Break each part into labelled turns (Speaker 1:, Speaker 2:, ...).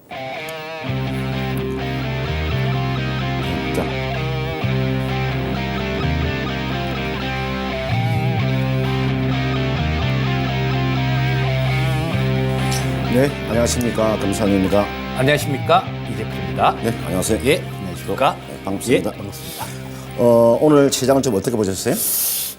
Speaker 1: 자. 네, 안녕하십니까. 금상입니다.
Speaker 2: 안녕하십니까, 이재필입니다.
Speaker 1: 네, 안녕하세요.
Speaker 2: 예, 안녕하십니까.
Speaker 1: 네, 반갑습니다.
Speaker 2: 예, 반갑습니다.
Speaker 1: 오늘 시장을 좀 어떻게 보셨어요?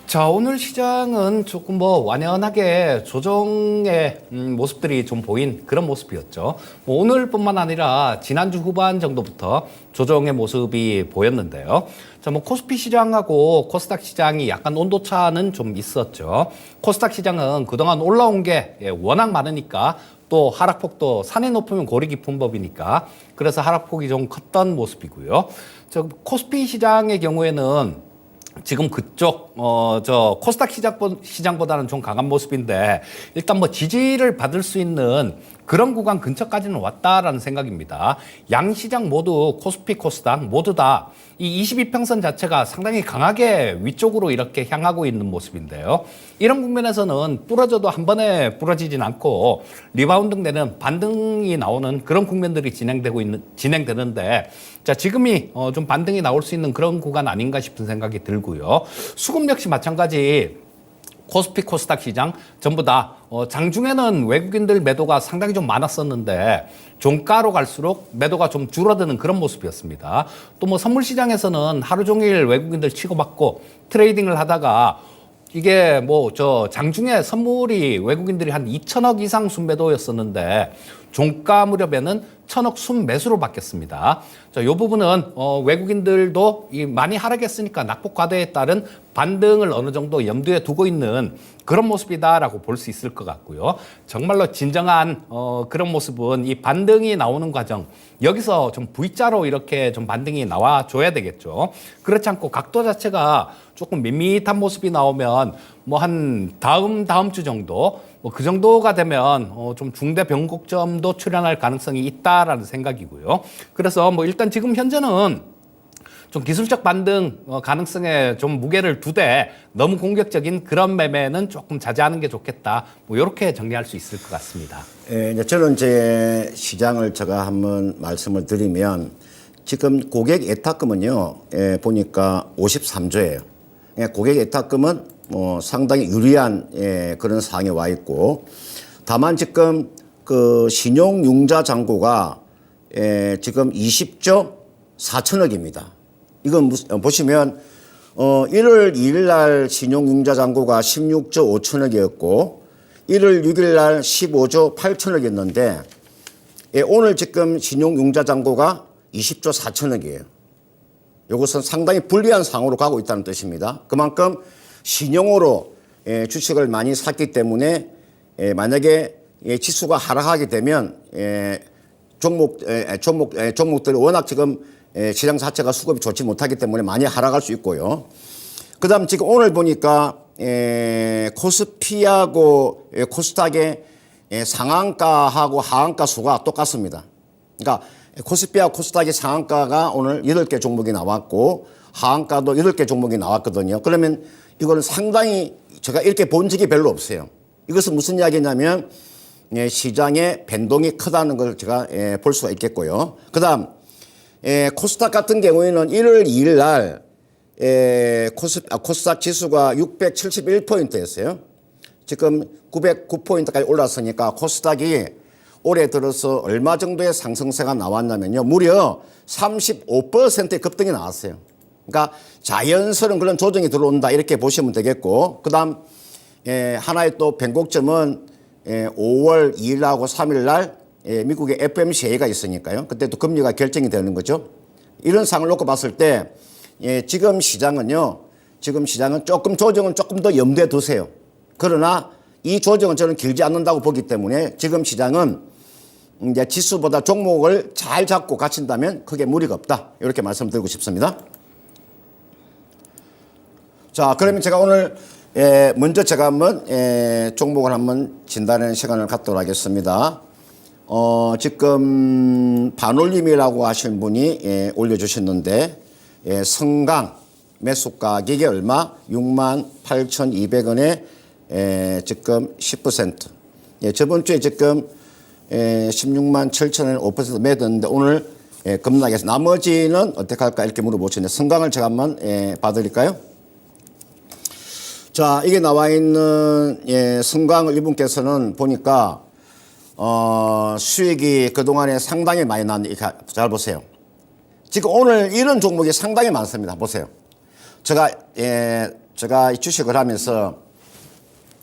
Speaker 2: 자, 오늘 시장은 조금 뭐 완연하게 조정의 모습들이 좀 보인 그런 모습이었죠. 뭐 오늘뿐만 아니라 지난주 후반 정도부터 조정의 모습이 보였는데요. 자, 뭐 코스피 시장하고 코스닥 시장이 약간 온도차는 좀 있었죠. 코스닥 시장은 그동안 올라온 게 워낙 많으니까 또 하락폭도 산이 높으면 골이 깊은 법이니까 그래서 하락폭이 좀 컸던 모습이고요. 저 코스피 시장의 경우에는 지금 그쪽 저 코스닥 시장보다는 좀 강한 모습인데 일단 뭐 지지를 받을 수 있는 그런 구간 근처까지는 왔다라는 생각입니다. 양 시장 모두 코스피, 코스닥 모두 다 이 22평선 자체가 상당히 강하게 위쪽으로 이렇게 향하고 있는 모습인데요. 이런 국면에서는 부러져도 한 번에 부러지진 않고 리바운딩 되는 반등이 나오는 그런 국면들이 진행되는데 자, 지금이 좀 반등이 나올 수 있는 그런 구간 아닌가 싶은 생각이 들고요. 수급 역시 마찬가지. 코스피, 코스닥 시장 전부 다 장중에는 외국인들 매도가 상당히 좀 많았었는데 종가로 갈수록 매도가 좀 줄어드는 그런 모습이었습니다. 또 뭐 선물 시장에서는 하루 종일 외국인들 치고받고 트레이딩을 하다가 이게 뭐 저 장중에 선물이 외국인들이 한 2천억 이상 순매도였었는데 종가 무렵에는 1,000억 순매수로 바뀌었습니다. 자, 이 부분은 외국인들도 많이 하락했으니까 낙폭 과대에 따른 반등을 어느 정도 염두에 두고 있는 그런 모습이다라고 볼 수 있을 것 같고요. 정말로 진정한 그런 모습은 이 반등이 나오는 과정 여기서 좀 V자로 이렇게 좀 반등이 나와줘야 되겠죠. 그렇지 않고 각도 자체가 조금 밋밋한 모습이 나오면 뭐 한 다음 주 정도 뭐 그 정도가 되면 좀 중대 변곡점도 출현할 가능성이 있다라는 생각이고요. 그래서 뭐 일단 지금 현재는 좀 기술적 반등 가능성에 좀 무게를 두되 너무 공격적인 그런 매매는 조금 자제하는 게 좋겠다. 뭐 이렇게 정리할 수 있을 것 같습니다.
Speaker 1: 이제 저는 제 시장을 제가 한번 말씀을 드리면 지금 고객 예탁금은요, 보니까 53조예요. 고객 예탁금은 상당히 유리한 그런 상황에 와 있고, 다만 지금 그 신용융자 잔고가 지금 20조 4천억입니다. 이건 보시면 1월 2일 날 신용융자 잔고가 16조 5천억이었고 1월 6일 날 15조 8천억이었는데 오늘 지금 신용융자 잔고가 20조 4천억이에요. 이것은 상당히 불리한 상황으로 가고 있다는 뜻입니다. 그만큼 신용으로 주식을 많이 샀기 때문에 만약에 지수가 하락하게 되면 종목들이 워낙 지금 시장 자체가 수급이 좋지 못하기 때문에 많이 하락할 수 있고요. 그 다음 지금 오늘 보니까 코스피하고 코스닥의 상한가하고 하한가 수가 똑같습니다. 그러니까 코스피하고 코스닥의 상한가가 오늘 8개 종목이 나왔고 하한가도 8개 종목이 나왔거든요. 그러면 이거는 상당히 제가 이렇게 본 적이 별로 없어요. 이것은 무슨 이야기냐면 시장의 변동이 크다는 걸 제가 볼 수가 있겠고요. 그 다음 코스닥 같은 경우에는 1월 2일 날 코스닥 지수가 671포인트였어요. 지금 909포인트까지 올랐으니까 코스닥이 올해 들어서 얼마 정도의 상승세가 나왔냐면요. 무려 35%의 급등이 나왔어요. 그러니까 자연스러운 그런 조정이 들어온다 이렇게 보시면 되겠고, 그 다음 하나의 또 변곡점은 5월 2일하고 3일 날 미국의 FOMC가 있으니까요. 그때 또 금리가 결정이 되는 거죠. 이런 상황을 놓고 봤을 때 지금 시장은요. 지금 시장은 조금 조정은 조금 더 염두에 두세요. 그러나 이 조정은 저는 길지 않는다고 보기 때문에 지금 시장은 이제 지수보다 종목을 잘 잡고 갇힌다면 크게 무리가 없다. 이렇게 말씀드리고 싶습니다. 자, 그러면 제가 오늘 먼저 제가 한번 종목을 한번 진단하는 시간을 갖도록 하겠습니다. 지금 반올림이라고 하신 분이 올려주셨는데 성강 매수 가격이 얼마? 68,200원에 지금 10%. 저번 주에 지금 16만 7천원 5% 매도했는데 오늘 급락해서 나머지는 어떻게 할까 이렇게 물어보시는데 성강을 제가 한번 봐드릴까요? 자, 이게 나와 있는 성강을 이분께서는 보니까 수익이 그동안에 상당히 많이 났는데 잘 보세요. 지금 오늘 이런 종목이 상당히 많습니다. 보세요. 제가 이 주식을 하면서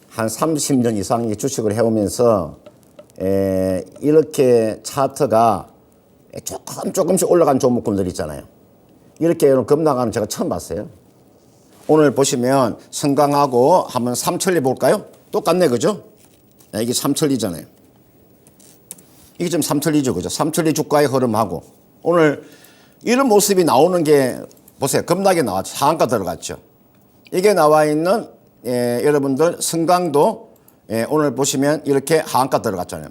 Speaker 1: 한 30년 이상 주식을 해오면서 이렇게 차트가 조금씩 올라간 종목군들 있잖아요. 이렇게 급락하는 제가 처음 봤어요. 오늘 보시면 성강하고 한번 삼천리 볼까요? 똑같네, 그죠? 이게 삼천리잖아요. 이게 지금 삼천리죠, 그죠? 삼천리 주가의 흐름하고 오늘 이런 모습이 나오는 게 보세요. 급락이 나왔죠. 상한가 들어갔죠. 이게 나와 있는 여러분들 성강도 오늘 보시면 이렇게 하한가 들어갔잖아요.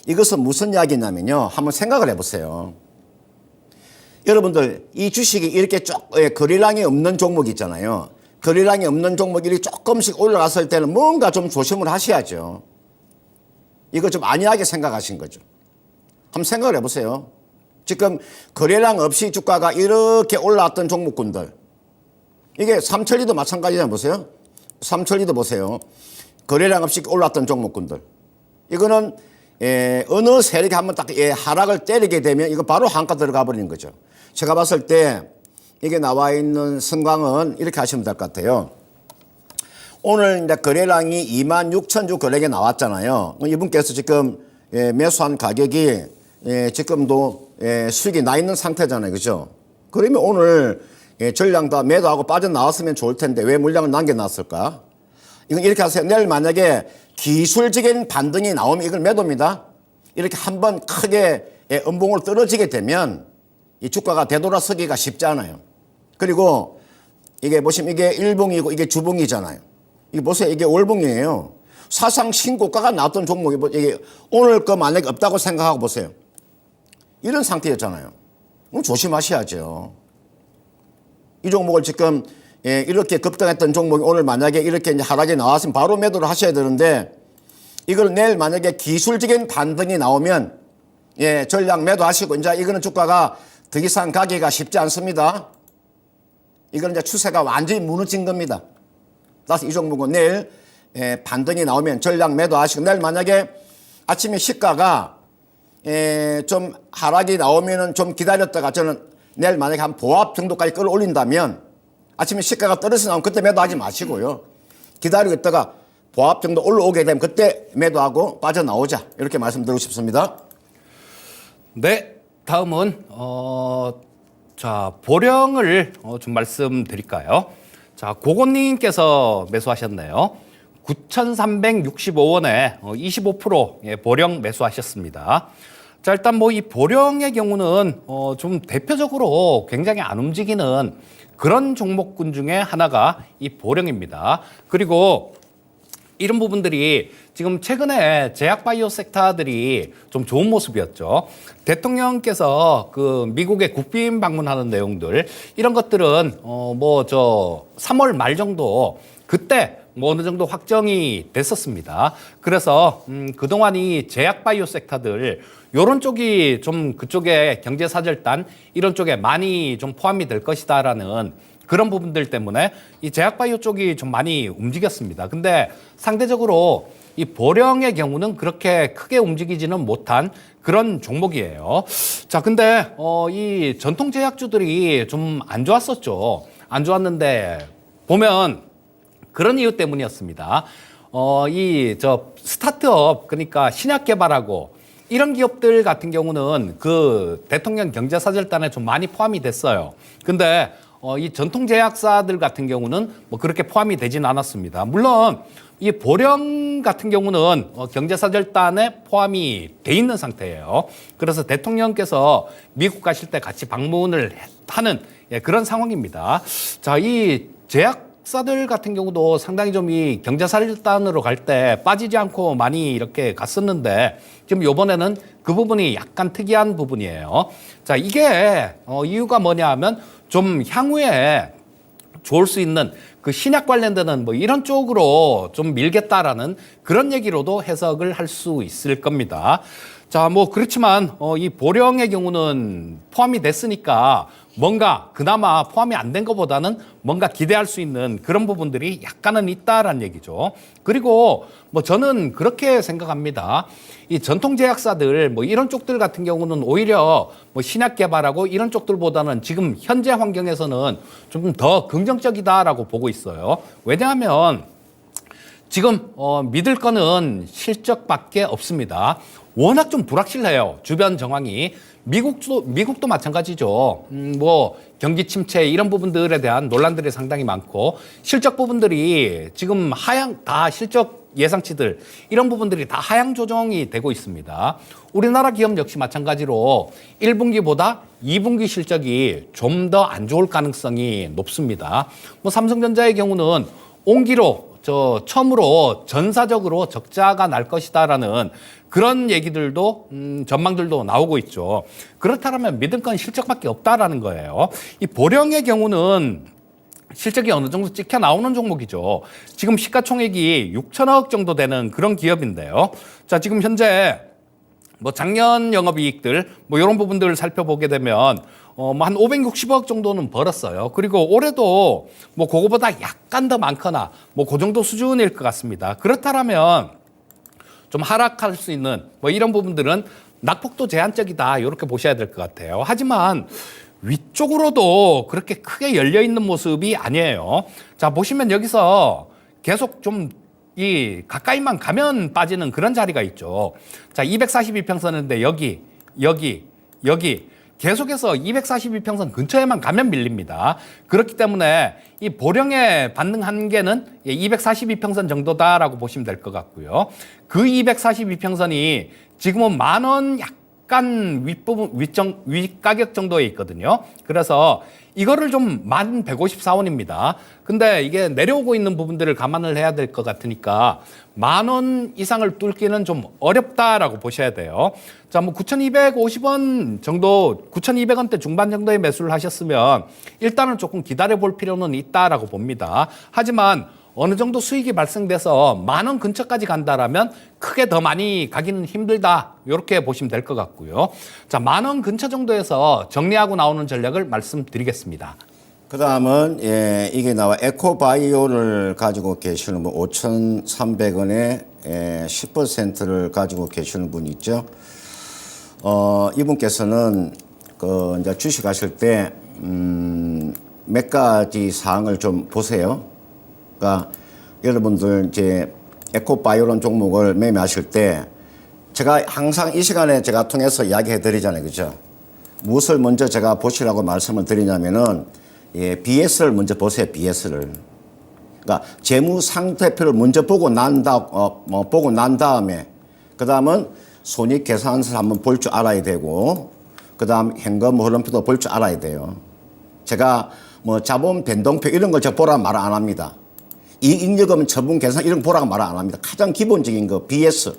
Speaker 1: 이것은 무슨 이야기냐면요. 한번 생각을 해보세요. 여러분들 이 주식이 이렇게 거래량이 없는 종목이 있잖아요. 거래량이 없는 종목이 조금씩 올라갔을 때는 뭔가 좀 조심을 하셔야죠. 이거 좀 안이하게 생각하신 거죠. 한번 생각을 해보세요. 지금 거래량 없이 주가가 이렇게 올라왔던 종목군들. 이게 삼천리도 마찬가지잖아요. 보세요. 삼천리도 보세요. 거래량 없이 올랐던 종목군들. 이거는 어느 세력이 한번 딱 하락을 때리게 되면 이거 바로 한가 들어가 버리는 거죠. 제가 봤을 때 이게 나와 있는 성강은 이렇게 하시면 될 것 같아요. 오늘 이제 거래량이 26,000주 거래가 나왔잖아요. 이분께서 지금 매수한 가격이 지금도 수익이 나 있는 상태잖아요. 그죠? 그러면 오늘 전량 다 매도하고 빠져나왔으면 좋을 텐데 왜 물량을 남겨놨을까? 이건 이렇게 하세요. 내일 만약에 기술적인 반등이 나오면 이걸 매도입니다. 이렇게 한번 크게 음봉으로 떨어지게 되면 이 주가가 되돌아서기가 쉽지 않아요. 그리고 이게 보시면 이게 일봉이고 이게 주봉이잖아요. 이게 보세요. 이게 월봉이에요. 사상 신고가가 나왔던 종목이 이게 오늘 거 만약에 없다고 생각하고 보세요. 이런 상태였잖아요. 그럼 조심하셔야죠. 이 종목을 지금 이렇게 급등했던 종목이 오늘 만약에 이렇게 이제 하락이 나왔으면 바로 매도를 하셔야 되는데 이걸 내일 만약에 기술적인 반등이 나오면 전량 매도하시고 이제 이거는 주가가 더 이상 가기가 쉽지 않습니다. 이거는 이제 추세가 완전히 무너진 겁니다. 따라서 이 종목은 내일 반등이 나오면 전량 매도하시고 내일 만약에 아침에 시가가 좀 하락이 나오면은 좀 기다렸다가 저는 내일 만약에 한 보합 정도까지 끌어올린다면 아침에 시가가 떨어져 나오면 그때 매도하지 마시고요. 기다리고 있다가 보합 정도 올라오게 되면 그때 매도하고 빠져나오자. 이렇게 말씀드리고 싶습니다.
Speaker 2: 네, 다음은 자 보령을 좀 말씀드릴까요? 자 고건님께서 매수하셨네요. 9,365원에 25% 보령 매수하셨습니다. 자 일단 뭐 이 보령의 경우는 좀 대표적으로 굉장히 안 움직이는 그런 종목군 중에 하나가 이 보령입니다. 그리고 이런 부분들이 지금 최근에 제약바이오 섹터들이 좀 좋은 모습이었죠. 대통령께서 그 미국에 국빈 방문하는 내용들 이런 것들은 뭐 저 3월 말 정도 그때 뭐 어느 정도 확정이 됐었습니다. 그래서 그동안 이 제약바이오 섹터들 요런 쪽이 좀 그쪽에 경제사절단 이런 쪽에 많이 좀 포함이 될 것이다라는 그런 부분들 때문에 이 제약바이오 쪽이 좀 많이 움직였습니다. 근데 상대적으로 이 보령의 경우는 그렇게 크게 움직이지는 못한 그런 종목이에요. 자, 근데 이 전통 제약주들이 좀 안 좋았었죠. 안 좋았는데 보면 그런 이유 때문이었습니다. 이 스타트업 그러니까 신약 개발하고 이런 기업들 같은 경우는 그 대통령 경제사절단에 좀 많이 포함이 됐어요. 근데 이 전통제약사들 같은 경우는 뭐 그렇게 포함이 되진 않았습니다. 물론 이 보령 같은 경우는 경제사절단에 포함이 돼 있는 상태예요. 그래서 대통령께서 미국 가실 때 같이 방문을 하는 그런 상황입니다. 자, 이 제약사들 같은 경우도 상당히 좀 이 경제사절단으로 갈 때 빠지지 않고 많이 이렇게 갔었는데 지금 이번에는 그 부분이 약간 특이한 부분이에요. 자, 이게 이유가 뭐냐 하면 좀 향후에 좋을 수 있는 그 신약 관련되는 뭐 이런 쪽으로 좀 밀겠다라는 그런 얘기로도 해석을 할 수 있을 겁니다. 자, 뭐 그렇지만 이 보령의 경우는 포함이 됐으니까 뭔가 그나마 포함이 안 된 것보다는 뭔가 기대할 수 있는 그런 부분들이 약간은 있다라는 얘기죠. 그리고 뭐 저는 그렇게 생각합니다. 이 전통 제약사들 뭐 이런 쪽들 같은 경우는 오히려 뭐 신약 개발하고 이런 쪽들보다는 지금 현재 환경에서는 좀 더 긍정적이다라고 보고 있어요. 왜냐하면 지금 믿을 거는 실적밖에 없습니다. 워낙 좀 불확실해요. 주변 정황이. 미국도 마찬가지죠. 뭐 경기 침체 이런 부분들에 대한 논란들이 상당히 많고 실적 부분들이 지금 다 실적 예상치들 이런 부분들이 다 하향 조정이 되고 있습니다. 우리나라 기업 역시 마찬가지로 1분기보다 2분기 실적이 좀 더 안 좋을 가능성이 높습니다. 뭐 삼성전자의 경우는 온기로 처음으로 전사적으로 적자가 날 것이다라는 그런 얘기들도 전망들도 나오고 있죠. 그렇다면 믿을 건 실적밖에 없다라는 거예요. 이 보령의 경우는 실적이 어느 정도 찍혀 나오는 종목이죠. 지금 시가총액이 6천억 정도 되는 그런 기업인데요. 자, 지금 현재 뭐 작년 영업이익들 뭐 이런 부분들을 살펴보게 되면 뭐 한 560억 정도는 벌었어요. 그리고 올해도 뭐 그거보다 약간 더 많거나 뭐 그 정도 수준일 것 같습니다. 그렇다면 좀 하락할 수 있는 뭐 이런 부분들은 낙폭도 제한적이다 이렇게 보셔야 될 것 같아요. 하지만 위쪽으로도 그렇게 크게 열려 있는 모습이 아니에요. 자, 보시면 여기서 계속 좀 가까이만 가면 빠지는 그런 자리가 있죠. 자, 242평선인데 여기 계속해서 242평선 근처에만 가면 밀립니다. 그렇기 때문에 이 보령의 반등 한계는 242평선 정도다라고 보시면 될 것 같고요. 그 242평선이 지금은 10,000원 약간 윗가격 정도에 있거든요. 그래서 이거를 좀 1154원입니다. 근데 이게 내려오고 있는 부분들을 감안을 해야 될 것 같으니까 10,000원 이상을 뚫기는 좀 어렵다라고 보셔야 돼요. 자, 뭐 9,250원 정도, 9,200원대 중반 정도의 매수를 하셨으면 일단은 조금 기다려 볼 필요는 있다라고 봅니다. 하지만 어느 정도 수익이 발생돼서 10,000원 근처까지 간다라면 크게 더 많이 가기는 힘들다. 이렇게 보시면 될 것 같고요. 자, 10,000원 근처 정도에서 정리하고 나오는 전략을 말씀드리겠습니다.
Speaker 1: 그 다음은, 이게 나와 에코바이오를 가지고 계시는 분, 5,300원에 10%를 가지고 계시는 분 있죠. 이분께서는 이제 주식 하실 때, 몇 가지 사항을 좀 보세요. 그러니까 여러분들 이제 에코바이오론 종목을 매매하실 때 제가 항상 이 시간에 제가 통해서 이야기해 드리잖아요. 그죠? 무엇을 먼저 제가 보시라고 말씀을 드리냐면은 BS를 먼저 보세요. BS를. 그러니까 재무 상태표를 먼저 보고 난 다음에 그 다음은 손익 계산서를 한번 볼 줄 알아야 되고 그 다음 현금 흐름표도 볼 줄 알아야 돼요. 제가 뭐 자본 변동표 이런 걸 저 보라 말 안 합니다. 이익여금 처분 계산 이런 거 보라고 말 안 합니다. 가장 기본적인 거 BS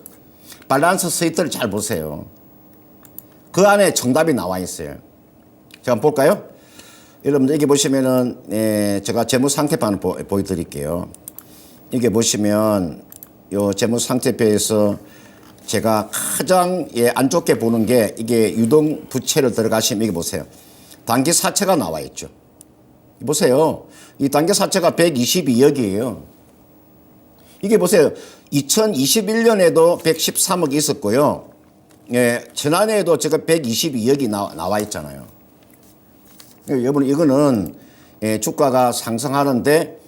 Speaker 1: 밸런스 시트를 잘 보세요. 그 안에 정답이 나와 있어요. 제가 한번 볼까요? 여러분들 여기 보시면은 제가 재무 상태표를 보여드릴게요. 이게 보시면 요 재무 상태표에서 제가 가장 안 좋게 보는 게 이게 유동 부채를 들어가시면 이게 보세요. 단기 사채가 나와 있죠. 보세요. 이 단기 사채가 122억이에요. 이게 보세요. 2021년에도 113억이 있었고요. 지난해에도 제가 122억이 나와 있잖아요. 여러분, 이거는 주가가 상승하는데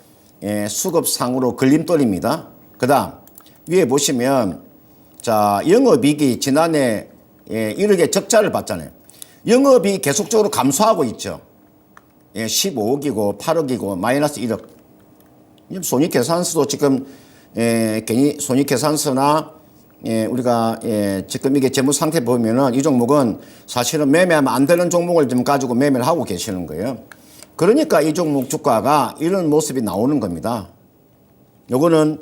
Speaker 1: 수급상으로 걸림돌입니다. 그 다음, 위에 보시면, 자, 영업이익이 지난해 1억의 적자를 봤잖아요. 영업이 계속적으로 감소하고 있죠. 15억이고 8억이고 마이너스 1억. 손익계산서도 지금 괜히 손익계산서나 우리가 지금 이게 재무상태 보면은 이 종목은 사실은 매매하면 안 되는 종목을 좀 가지고 매매를 하고 계시는 거예요. 그러니까 이 종목 주가가 이런 모습이 나오는 겁니다. 요거는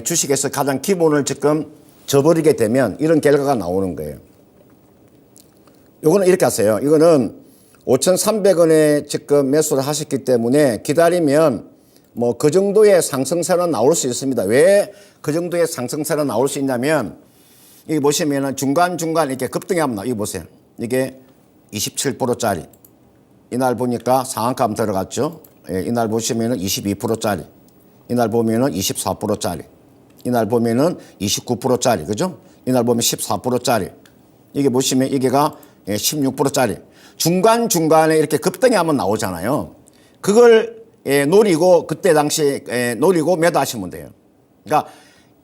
Speaker 1: 주식에서 가장 기본을 지금 저버리게 되면 이런 결과가 나오는 거예요. 요거는 이렇게 하세요. 이거는 5,300원에 지금 매수를 하셨기 때문에 기다리면 뭐 그 정도의 상승세는 나올 수 있습니다. 왜 그 정도의 상승세는 나올 수 있냐면 여기 보시면은 중간중간 이렇게 급등이 한번 이거 보세요. 이게 27%짜리. 이날 보니까 상한가 들어갔죠. 예, 이날 보시면은 22%짜리. 이날 보면은 24%짜리. 이날 보면은 29%짜리. 그죠? 이날 보면 14%짜리. 이게 보시면 이게가 16%짜리. 중간중간에 이렇게 급등이 한번 나오잖아요. 그걸 노리고 그때 당시 노리고 매도하시면 돼요. 그러니까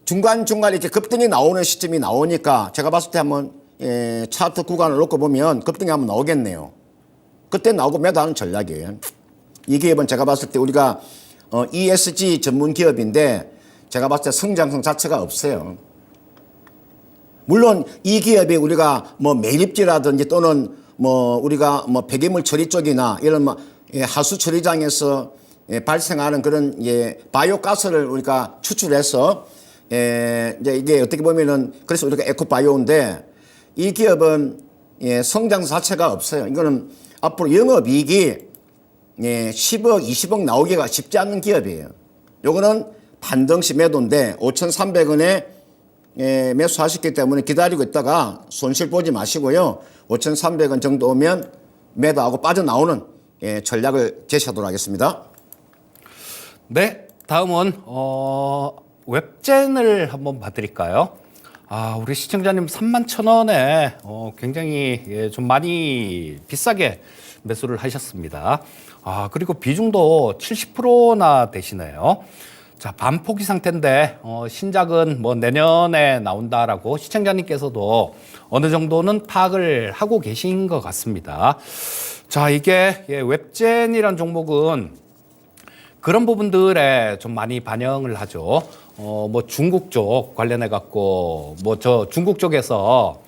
Speaker 1: 중간중간 이렇게 급등이 나오는 시점이 나오니까 제가 봤을 때 한번 차트 구간을 놓고 보면 급등이 한번 나오겠네요. 그때 나오고 매도하는 전략이에요. 이 기업은 제가 봤을 때 우리가 ESG 전문 기업인데 제가 봤을 때 성장성 자체가 없어요. 물론 이 기업이 우리가 뭐 매립지라든지 또는 뭐 우리가 뭐 폐기물 처리 쪽이나 이런 뭐 하수 처리장에서 발생하는 그런 바이오 가스를 우리가 추출해서 이제 이게 어떻게 보면은 그래서 우리가 에코바이오인데 이 기업은 성장 자체가 없어요. 이거는 앞으로 영업이익이 10억, 20억 나오기가 쉽지 않는 기업이에요. 요거는 반등시 매도인데 5,300원에 매수하셨기 때문에 기다리고 있다가 손실 보지 마시고요. 5,300원 정도 오면 매도하고 빠져나오는 전략을 제시하도록 하겠습니다.
Speaker 2: 네, 다음은 웹젠을 한번 봐드릴까요? 우리 시청자님 31,000원에 굉장히 좀 많이 비싸게 매수를 하셨습니다. 그리고 비중도 70%나 되시네요. 자, 반포기 상태인데 신작은 뭐 내년에 나온다라고 시청자님께서도 어느 정도는 파악을 하고 계신 것 같습니다. 자, 이게 웹젠이란 종목은 그런 부분들에 좀 많이 반영을 하죠. 뭐 중국 쪽 관련해 갖고 뭐 저 중국 쪽에서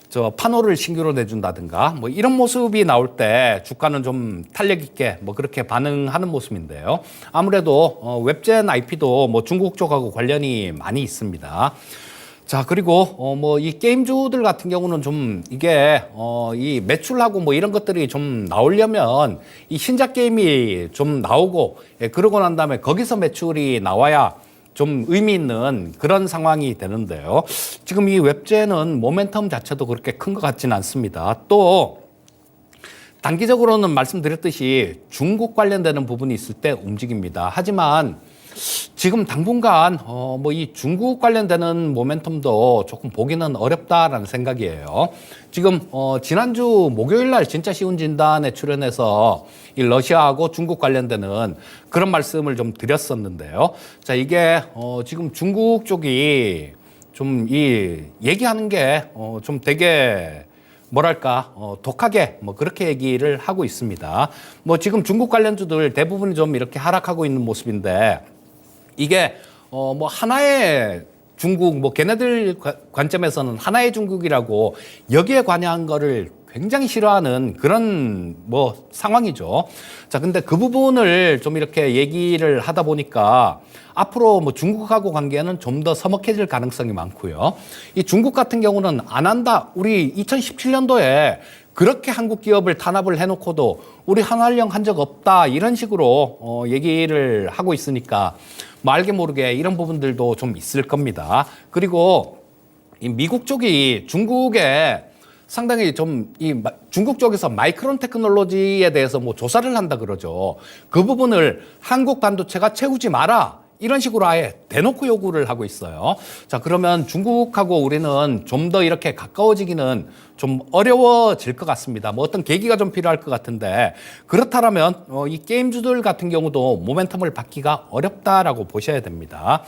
Speaker 2: 저 판호를 신규로 내준다든가 뭐 이런 모습이 나올 때 주가는 좀 탄력 있게 뭐 그렇게 반응하는 모습인데요. 아무래도 웹젠 IP도 뭐 중국 쪽하고 관련이 많이 있습니다. 자, 그리고 뭐 이 게임주들 같은 경우는 좀 이게 이 매출하고 뭐 이런 것들이 좀 나오려면 이 신작 게임이 좀 나오고 그러고 난 다음에 거기서 매출이 나와야 좀 의미 있는 그런 상황이 되는데요. 지금 이 웹젠은 모멘텀 자체도 그렇게 큰 것 같지는 않습니다. 또 단기적으로는 말씀드렸듯이 중국 관련되는 부분이 있을 때 움직입니다. 하지만 지금 당분간 뭐 이 중국 관련되는 모멘텀도 조금 보기는 어렵다라는 생각이에요. 지금 지난주 목요일 날 진짜 쉬운 진단에 출연해서 이 러시아하고 중국 관련되는 그런 말씀을 좀 드렸었는데요. 자, 이게 지금 중국 쪽이 좀 이 얘기하는 게 좀 되게 뭐랄까 독하게 뭐 그렇게 얘기를 하고 있습니다. 뭐 지금 중국 관련주들 대부분이 좀 이렇게 하락하고 있는 모습인데 이게 뭐 하나의 중국 뭐 걔네들 관점에서는 하나의 중국이라고 여기에 관여한 거를 굉장히 싫어하는 그런 뭐 상황이죠. 자, 근데 그 부분을 좀 이렇게 얘기를 하다 보니까 앞으로 뭐 중국하고 관계는 좀 더 서먹해질 가능성이 많고요. 이 중국 같은 경우는 안 한다. 우리 2017년도에 그렇게 한국 기업을 탄압을 해놓고도 우리 한화령 한 적 없다. 이런 식으로 얘기를 하고 있으니까 뭐 알게 모르게 이런 부분들도 좀 있을 겁니다. 그리고 이 미국 쪽이 중국에 상당히 좀 이 중국 쪽에서 마이크론 테크놀로지에 대해서 뭐 조사를 한다 그러죠. 그 부분을 한국 반도체가 채우지 마라. 이런 식으로 아예 대놓고 요구를 하고 있어요. 자, 그러면 중국하고 우리는 좀 더 이렇게 가까워지기는 좀 어려워질 것 같습니다. 뭐 어떤 계기가 좀 필요할 것 같은데 그렇다면 이 게임주들 같은 경우도 모멘텀을 받기가 어렵다라고 보셔야 됩니다.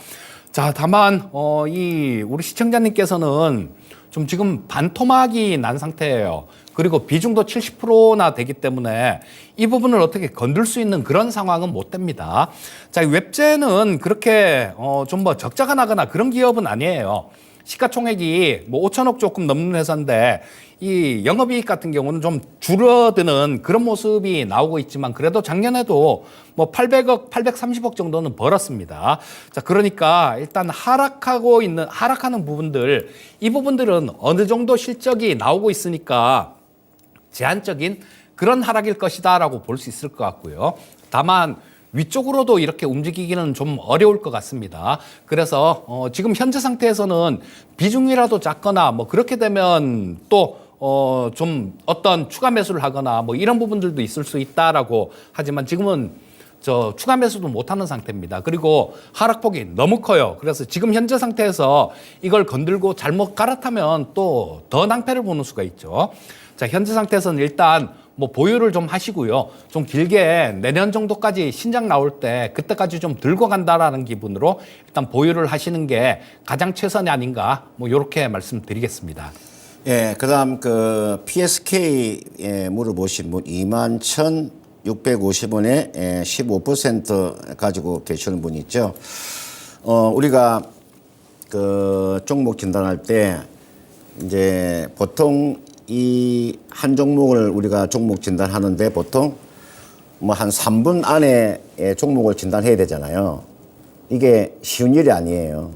Speaker 2: 자, 다만 이 우리 시청자님께서는 좀 지금 반토막이 난 상태예요. 그리고 비중도 70%나 되기 때문에 이 부분을 어떻게 건들 수 있는 그런 상황은 못 됩니다. 자, 이 웹젠은 그렇게 좀 뭐 적자가 나거나 그런 기업은 아니에요. 시가총액이 뭐 5천억 조금 넘는 회사인데 이 영업이익 같은 경우는 좀 줄어드는 그런 모습이 나오고 있지만 그래도 작년에도 뭐 800억, 830억 정도는 벌었습니다. 자, 그러니까 일단 하락하는 부분들, 이 부분들은 어느 정도 실적이 나오고 있으니까 제한적인 그런 하락일 것이다라고 볼 수 있을 것 같고요. 다만 위쪽으로도 이렇게 움직이기는 좀 어려울 것 같습니다. 그래서 지금 현재 상태에서는 비중이라도 작거나 뭐 그렇게 되면 또 좀 어떤 추가 매수를 하거나 뭐 이런 부분들도 있을 수 있다라고 하지만 지금은 추가 매수도 못하는 상태입니다. 그리고 하락폭이 너무 커요. 그래서 지금 현재 상태에서 이걸 건들고 잘못 갈아타면 또 더 낭패를 보는 수가 있죠. 자, 현재 상태에서는 일단 뭐 보유를 좀 하시고요. 좀 길게 내년 정도까지 신작 나올 때 그때까지 좀 들고 간다라는 기분으로 일단 보유를 하시는 게 가장 최선이 아닌가 뭐 이렇게 말씀드리겠습니다.
Speaker 1: 예, 그다음 그 PSK 물어보신 분 21,650원에 15% 가지고 계시는 분이 있죠. 우리가 그 종목 진단할 때 이제 보통 이 한 종목을 우리가 종목 진단하는데 보통 뭐 한 3분 안에 종목을 진단해야 되잖아요. 이게 쉬운 일이 아니에요.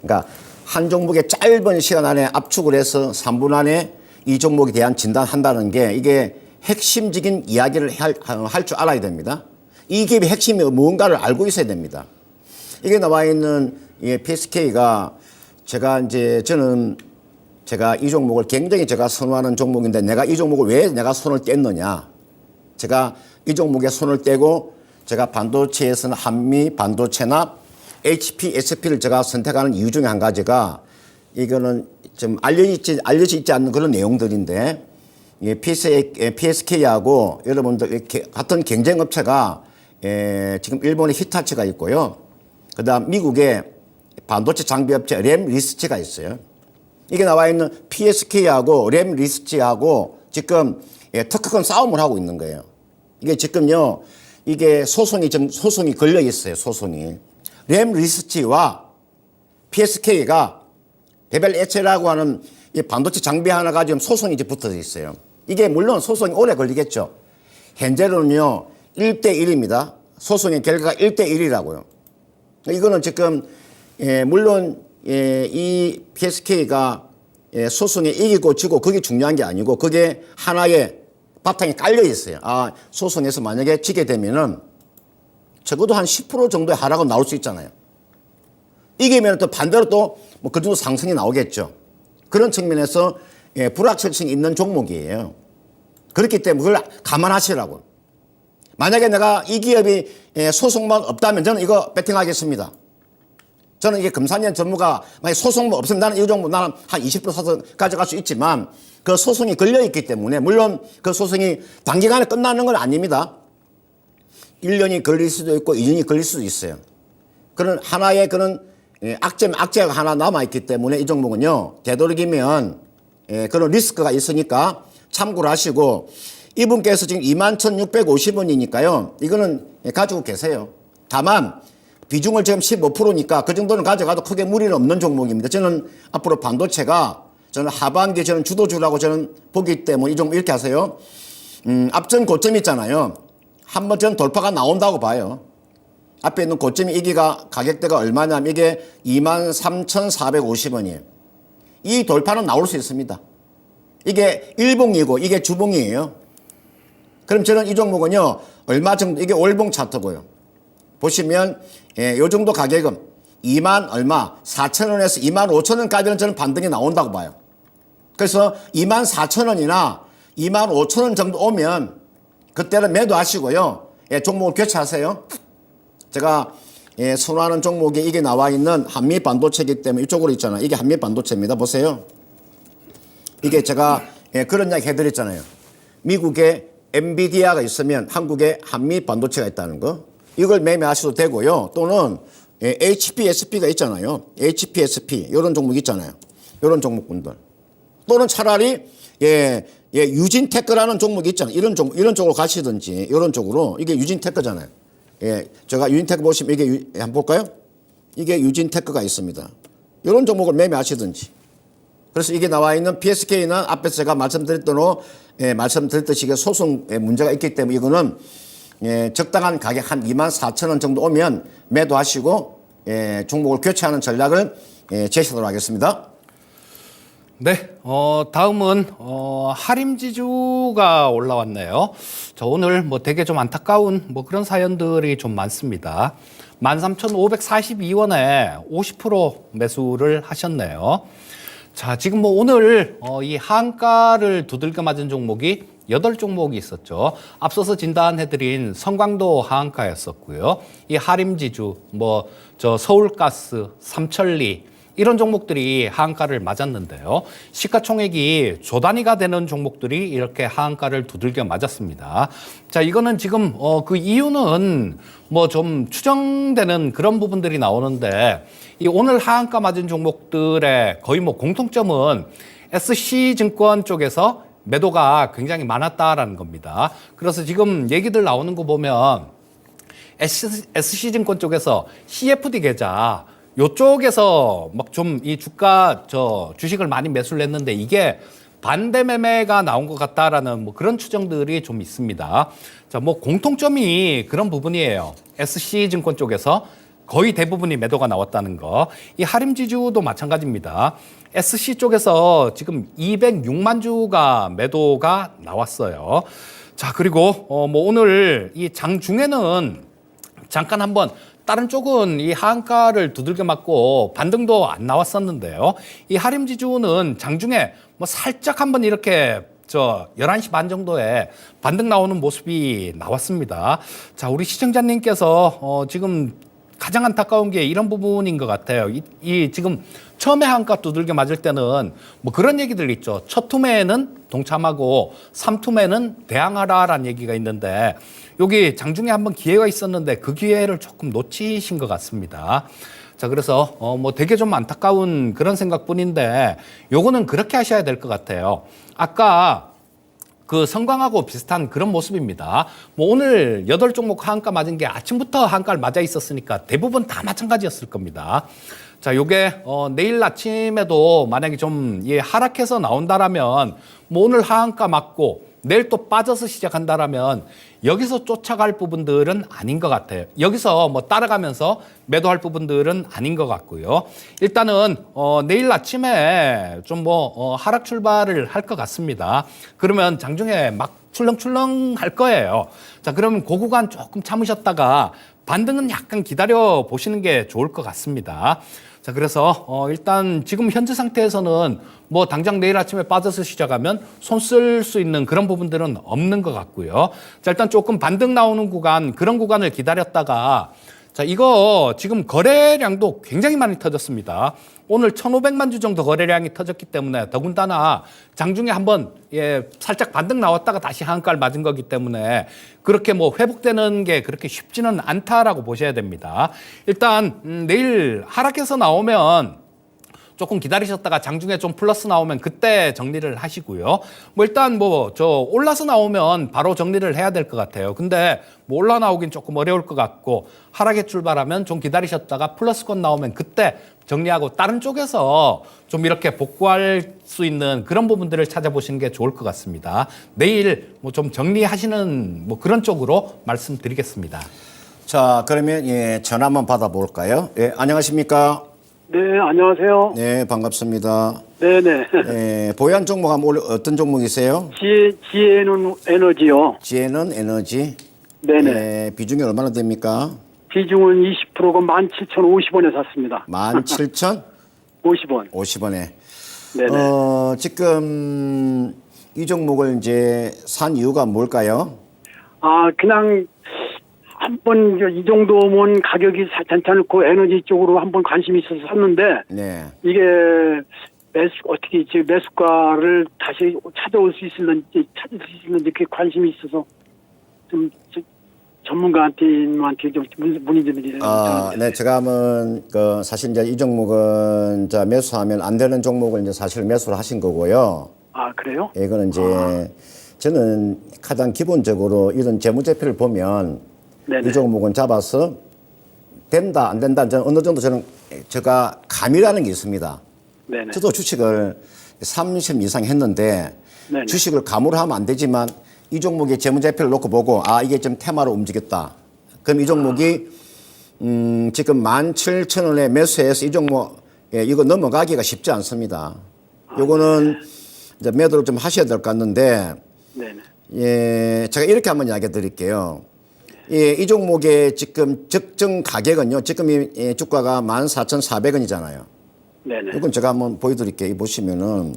Speaker 1: 그러니까 한 종목의 짧은 시간 안에 압축을 해서 3분 안에 이 종목에 대한 진단한다는 게 이게 핵심적인 이야기를 할 줄 알아야 됩니다. 이 기업의 핵심이 무언가를 알고 있어야 됩니다. 이게 나와 있는 PSK가 저는 제가 이 종목을 굉장히 제가 선호하는 종목인데 내가 이 종목을 왜 내가 손을 뗐느냐. 제가 이 종목에 손을 떼고 제가 반도체에서는 한미 반도체나 HPSP를 제가 선택하는 이유 중에 한 가지가 이거는 좀 알려져 있지 않는 그런 내용들인데 PSK하고 여러분들 같은 경쟁업체가 지금 일본의 히타치가 있고요. 그다음 미국의 반도체 장비업체 램리스치가 있어요. 이게 나와 있는 PSK하고 램리스치하고 지금 턱큰 싸움을 하고 있는 거예요. 이게 지금요, 이게 소송이 걸려 있어요. 소송이. 램리스치와 PSK가 베벨 에체라고 하는 이 반도체 장비 하나 가지고 소송이 이제 붙어 있어요. 이게 물론 소송이 오래 걸리겠죠. 현재로는요, 1대1입니다. 소송의 결과가 1대1이라고요. 이거는 지금, 물론, 이 PSK가 소송에 이기고 지고 그게 중요한 게 아니고 그게 하나의 바탕에 깔려 있어요. 아, 소송에서 만약에 지게 되면은 적어도 한 10% 정도의 하락은 나올 수 있잖아요. 이기면 또 반대로 또 뭐 그 정도 상승이 나오겠죠. 그런 측면에서 불확실성이 있는 종목이에요. 그렇기 때문에 그걸 감안하시라고. 만약에 내가 이 기업이 소송만 없다면 저는 이거 배팅하겠습니다. 저는 이게 금산년 전무가 만약 소송만 없으면 나는 이 종목 나는 한 20% 사서 가져갈 수 있지만 그 소송이 걸려있기 때문에 물론 그 소송이 단기간에 끝나는 건 아닙니다. 1년이 걸릴 수도 있고 2년이 걸릴 수도 있어요. 그런 하나의 그런 악재가 하나 남아있기 때문에 이 종목은요, 되도록이면 그런 리스크가 있으니까 참고를 하시고 이분께서 지금 21,650원이니까요. 이거는 가지고 계세요. 다만 비중을 지금 15%니까 그 정도는 가져가도 크게 무리는 없는 종목입니다. 저는 앞으로 반도체가 저는 하반기 저는 주도주라고 저는 보기 때문에 이 종목 이렇게 하세요. 앞전 고점 있잖아요. 한번 전 돌파가 나온다고 봐요. 앞에 있는 고점이 이기가 가격대가 얼마냐면 이게 23,450원이에요. 이 돌파는 나올 수 있습니다. 이게 일봉이고 이게 주봉이에요. 그럼 저는 이 종목은요, 얼마 정도, 이게 월봉 차트고요. 보시면, 요 정도 가격은 2만 얼마, 4,000원에서 2만 5,000원까지는 저는 반등이 나온다고 봐요. 그래서 2만 4,000원이나 2만 5,000원 정도 오면 그때는 매도하시고요. 종목을 교체하세요. 제가 선호하는 종목에 이게 나와 있는 한미 반도체이기 때문에 이쪽으로 있잖아요. 이게 한미 반도체입니다. 보세요. 이게 제가 그런 이야기 해드렸잖아요. 미국에 엔비디아가 있으면 한국에 한미 반도체가 있다는 거. 이걸 매매하셔도 되고요. 또는 HPSP가 있잖아요. HPSP 이런 종목 있잖아요. 이런 종목군들. 또는 차라리 유진테크라는 종목이 있잖아요. 이런 쪽으로 가시든지 이런 쪽으로. 이게 유진테크잖아요. 제가 유진테크 보시면 이게 한번 볼까요? 이게 유진테크가 있습니다. 이런 종목을 매매하시든지. 그래서 이게 나와 있는 PSK는 앞에서 제가 말씀드렸듯이 이게 소송에 문제가 있기 때문에 이거는 적당한 가격 한 24,000원 정도 오면 매도하시고 종목을 교체하는 전략을 제시하도록 하겠습니다.
Speaker 2: 네, 다음은 하림지주가 올라왔네요. 저 오늘 뭐 되게 좀 안타까운 뭐 그런 사연들이 좀 많습니다. 13,542원에 50% 매수를 하셨네요. 자, 지금 뭐 오늘 이 하한가를 두들겨 맞은 종목이 8종목이 있었죠. 앞서서 진단해드린 성광도 하한가였었고요. 이 하림지주, 뭐 저 서울가스, 삼천리 이런 종목들이 하한가를 맞았는데요. 시가총액이 조 단위가 되는 종목들이 이렇게 하한가를 두들겨 맞았습니다. 자, 이거는 지금 그 이유는 뭐 좀 추정되는 그런 부분들이 나오는데 이 오늘 하한가 맞은 종목들의 거의 뭐 공통점은 SC증권 쪽에서 매도가 굉장히 많았다라는 겁니다. 그래서 지금 얘기들 나오는 거 보면 SC증권 쪽에서 CFD 계좌 요쪽에서 막 좀 이 주가 주식을 많이 매수를 했는데 이게 반대 매매가 나온 것 같다라는 뭐 그런 추정들이 좀 있습니다. 자, 뭐 공통점이 그런 부분이에요. SC증권 쪽에서 거의 대부분이 매도가 나왔다는 거. 이 하림지주도 마찬가지입니다. SC 쪽에서 지금 206만 주가 매도가 나왔어요. 자, 그리고 뭐 오늘 이 장중에는 잠깐 한번 다른 쪽은 이 하한가를 두들겨 맞고 반등도 안 나왔었는데요. 이 하림지주는 장중에 뭐 살짝 한번 이렇게 11시 반 정도에 반등 나오는 모습이 나왔습니다. 자, 우리 시청자님께서 지금 가장 안타까운 게 이런 부분인 것 같아요. 이 지금 처음에 한가 두들겨 맞을 때는 뭐 그런 얘기들 있죠. 첫 투매에는 동참하고 3투매는 대항하라라는 얘기가 있는데 여기 장중에 한번 기회가 있었는데 그 기회를 조금 놓치신 것 같습니다. 자, 그래서 뭐 되게 좀 안타까운 그런 생각뿐인데 요거는 그렇게 하셔야 될 것 같아요. 아까 그 성광하고 비슷한 그런 모습입니다. 뭐 오늘 8종목 하한가 맞은 게 아침부터 하한가를 맞아 있었으니까 대부분 다 마찬가지였을 겁니다. 자, 요게 내일 아침에도 만약에 좀 하락해서 나온다라면 뭐 오늘 하한가 맞고 내일 또 빠져서 시작한다라면 여기서 쫓아갈 부분들은 아닌 것 같아요. 여기서 뭐 따라가면서 매도할 부분들은 아닌 것 같고요. 일단은 내일 아침에 좀 뭐 하락 출발을 할 것 같습니다. 그러면 장중에 막 출렁출렁 할 거예요. 자, 그러면 그 구간 조금 참으셨다가 반등은 약간 기다려 보시는 게 좋을 것 같습니다. 자, 그래서 일단 지금 현재 상태에서는 뭐 당장 내일 아침에 빠져서 시작하면 손 쓸 수 있는 그런 부분들은 없는 것 같고요. 자, 일단 조금 반등 나오는 구간, 그런 구간을 기다렸다가 자, 이거 지금 거래량도 굉장히 많이 터졌습니다. 오늘 1,500만 주 정도 거래량이 터졌기 때문에 더군다나 장중에 한번 살짝 반등 나왔다가 다시 한가를 맞은 거기 때문에 그렇게 뭐 회복되는 게 그렇게 쉽지는 않다라고 보셔야 됩니다. 일단 내일 하락해서 나오면 조금 기다리셨다가 장중에 좀 플러스 나오면 그때 정리를 하시고요. 뭐 일단 뭐 올라서 나오면 바로 정리를 해야 될 것 같아요. 근데 뭐 올라 나오긴 조금 어려울 것 같고 하락에 출발하면 좀 기다리셨다가 플러스권 나오면 그때 정리하고 다른 쪽에서 좀 이렇게 복구할 수 있는 그런 부분들을 찾아보시는 게 좋을 것 같습니다. 내일 뭐 좀 정리하시는 뭐 그런 쪽으로 말씀드리겠습니다.
Speaker 1: 자, 그러면 전화 한번 받아볼까요? 예, 안녕하십니까?
Speaker 3: 네, 안녕하세요.
Speaker 1: 네, 반갑습니다.
Speaker 3: 네네.
Speaker 1: 예, 보유한 종목 하면 오늘 어떤 종목이세요?
Speaker 3: 지혜는 에너지요.
Speaker 1: 지혜는 에너지.
Speaker 3: 네네.
Speaker 1: 예, 비중이 얼마나 됩니까?
Speaker 3: 비중은 20%가 17,050원에 샀습니다.
Speaker 1: 17,050원에.
Speaker 3: 50원. 네네.
Speaker 1: 지금 이 종목을 이제 산 이유가 뭘까요?
Speaker 3: 그냥 한번 이 정도면 가격이 괜찮고 에너지 쪽으로 한번 관심이 있어서 샀는데
Speaker 1: 네.
Speaker 3: 이게 어떻게 매수가를 다시 찾을 수 있는지 그렇게 관심이 있어서 좀 전문가한테 좀 문의 좀 드리려고.
Speaker 1: 네, 제가 한번 사실 이제 이 종목은 매수하면 안 되는 종목을 이제 사실 매수를 하신 거고요.
Speaker 3: 그래요?
Speaker 1: 이거는 이제 저는 가장 기본적으로 이런 재무제표를 보면
Speaker 3: 네네.
Speaker 1: 이 종목은 잡아서 된다 안 된다 저는 어느 정도 제가 감이라는 게 있습니다.
Speaker 3: 네네.
Speaker 1: 저도 주식을 30 이상 했는데
Speaker 3: 네네.
Speaker 1: 주식을 감으로 하면 안 되지만 이 종목의 재무제표를 놓고 보고 이게 좀 테마로 움직였다. 그럼 이 종목이 지금 17,000원에 매수해서 이 종목 이거 넘어가기가 쉽지 않습니다. 요거는 이제 매도를 좀 하셔야 될 것 같는데,
Speaker 3: 네네.
Speaker 1: 예, 제가 이렇게 한번 이야기 드릴게요. 예, 이 종목의 지금 적정 가격은요, 지금 이 주가가 14,400원이잖아요.
Speaker 3: 네네.
Speaker 1: 이건 제가 한번 보여드릴게요. 이 보시면은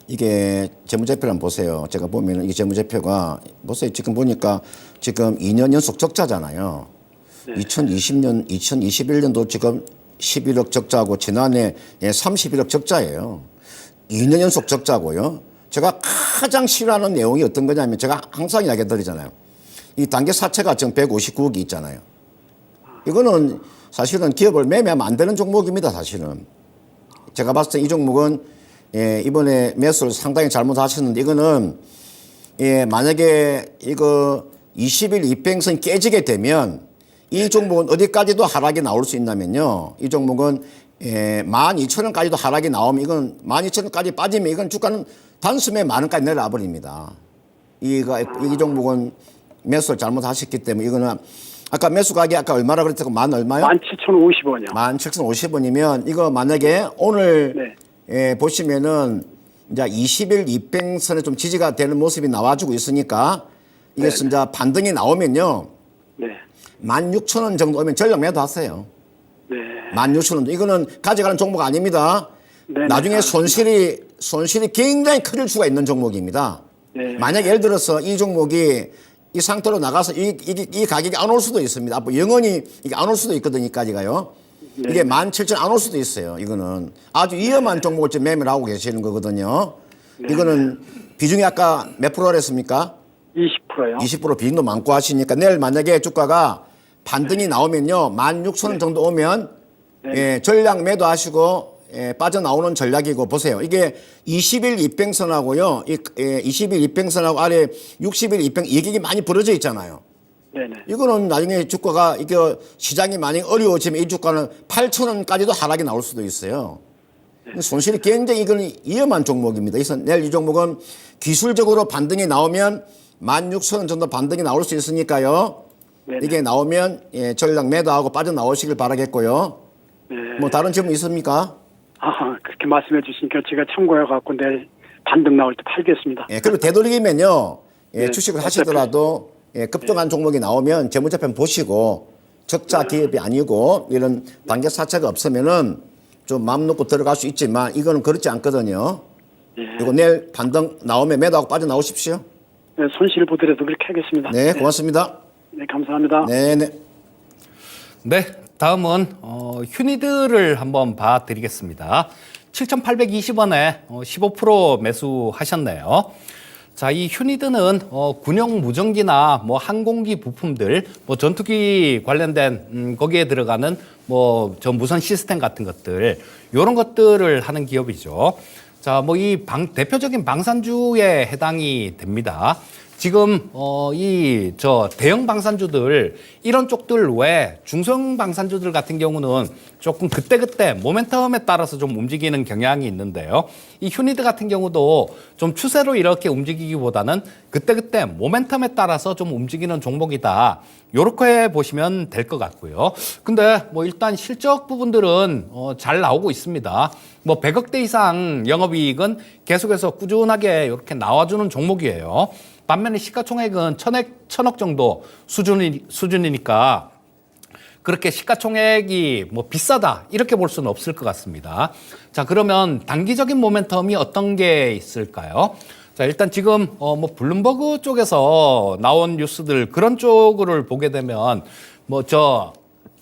Speaker 1: 이게 재무제표를 한번 보세요. 제가 보면은 이 재무제표가 보세요. 지금 보니까 지금 2년 연속 적자잖아요. 2020년, 2021년도 지금 11억 적자고 지난해 31억 적자예요. 2년 연속 적자고요. 제가 가장 싫어하는 내용이 어떤 거냐면 제가 항상 이야기 드리잖아요. 이 단기 사채가 지금 159억이 있잖아요. 이거는 사실은 기업을 매매하면 안 되는 종목입니다, 사실은. 제가 봤을 때 이 종목은 이번에 매수를 상당히 잘못하셨는데 이거는 만약에 이거 20일 이평선 깨지게 되면 이 종목은 어디까지도 하락이 나올 수 있냐면요. 이 종목은 12,000원까지도 하락이 나오면 이건 12,000원까지 빠지면 이건 주가는 단숨에 10,000원까지 내려와 버립니다. 이 종목은 매수를 잘못하셨기 때문에 이거는 아까 매수 가격이 아까 얼마라 그랬다고 만 얼마요?
Speaker 3: 17,050원이요.
Speaker 1: 17,050원이면 이거 만약에 오늘 보시면은 이제 20일 이평선에 좀 지지가 되는 모습이 나와주고 있으니까 이게 이제 반등이 나오면요.
Speaker 3: 네.
Speaker 1: 16,000원 정도 오면 전략 매도하세요.
Speaker 3: 네.
Speaker 1: 16,000원. 이거는 가져가는 종목 아닙니다.
Speaker 3: 네.
Speaker 1: 나중에 손실이 굉장히 커질 수가 있는 종목입니다.
Speaker 3: 네.
Speaker 1: 만약 예를 들어서 이 종목이 이 상태로 나가서 이 가격이 안 올 수도 있습니다. 앞으로 영원히 이게 안 올 수도 있거든요. 이까지가요.
Speaker 3: 네.
Speaker 1: 이게 17,000원 안 올 수도 있어요. 이거는 아주 위험한 종목을 지금 매매를 하고 계시는 거거든요. 이거는 비중이 아까 몇 프로라 했습니까?
Speaker 3: 20%요.
Speaker 1: 20% 비중도 많고 하시니까 내일 만약에 주가가 반등이 나오면요. 16,000원 정도 오면 전량 매도하시고 빠져나오는 전략이고 보세요. 이게 20일 이평선하고요. 20일 이평선하고 아래 60일 이평 이격이 많이 벌어져 있잖아요.
Speaker 3: 네네.
Speaker 1: 이거는 나중에 주가가 이게 시장이 많이 어려워지면 이 주가는 8,000원까지도 하락이 나올 수도 있어요. 손실이 굉장히 이건 위험한 종목입니다. 그래서 내일 이 종목은 기술적으로 반등이 나오면 16,000원 정도 반등이 나올 수 있으니까요.
Speaker 3: 네네.
Speaker 1: 이게 나오면 전략 매도하고 빠져나오시길 바라겠고요.
Speaker 3: 네.
Speaker 1: 뭐 다른 질문 있습니까?
Speaker 3: 그렇게 말씀해 주시니까 제가 참고해갖고 내일 반등 나올 때 팔겠습니다.
Speaker 1: 그리고 되도록이면요.
Speaker 3: 네.
Speaker 1: 주식을 하시더라도 급등한 종목이 나오면 재무제표 보시고 적자 기업이 아니고 이런 단계 사채가 없으면은 좀 마음 놓고 들어갈 수 있지만 이거는 그렇지 않거든요. 그리고 내일 반등 나오면 매도하고 빠져나오십시오.
Speaker 3: 네, 손실 보더라도 그렇게 하겠습니다.
Speaker 1: 네, 고맙습니다.
Speaker 3: 네, 감사합니다.
Speaker 1: 네네.
Speaker 2: 네, 다음은 휴니드를 한번 봐드리겠습니다. 7,820원에 15% 매수하셨네요. 자, 이 휴니드는 군용 무전기나 뭐 항공기 부품들, 뭐 전투기 관련된 거기에 들어가는 뭐 저 무선 시스템 같은 것들, 이런 것들을 하는 기업이죠. 자, 뭐 이 대표적인 방산주에 해당이 됩니다. 지금 이 대형 방산주들 이런 쪽들 외에 중소형 방산주들 같은 경우는 조금 그때그때 모멘텀에 따라서 좀 움직이는 경향이 있는데요. 이 휴니드 같은 경우도 좀 추세로 이렇게 움직이기보다는 그때그때 모멘텀에 따라서 좀 움직이는 종목이다. 요렇게 보시면 될 것 같고요. 근데 뭐 일단 실적 부분들은 잘 나오고 있습니다. 뭐 100억대 이상 영업이익은 계속해서 꾸준하게 이렇게 나와주는 종목이에요. 반면에 시가총액은 1,000억 정도 수준이니까 그렇게 시가총액이 뭐 비싸다 이렇게 볼 수는 없을 것 같습니다. 자, 그러면 단기적인 모멘텀이 어떤 게 있을까요? 자, 일단 지금 뭐 블룸버그 쪽에서 나온 뉴스들 그런 쪽을 보게 되면 뭐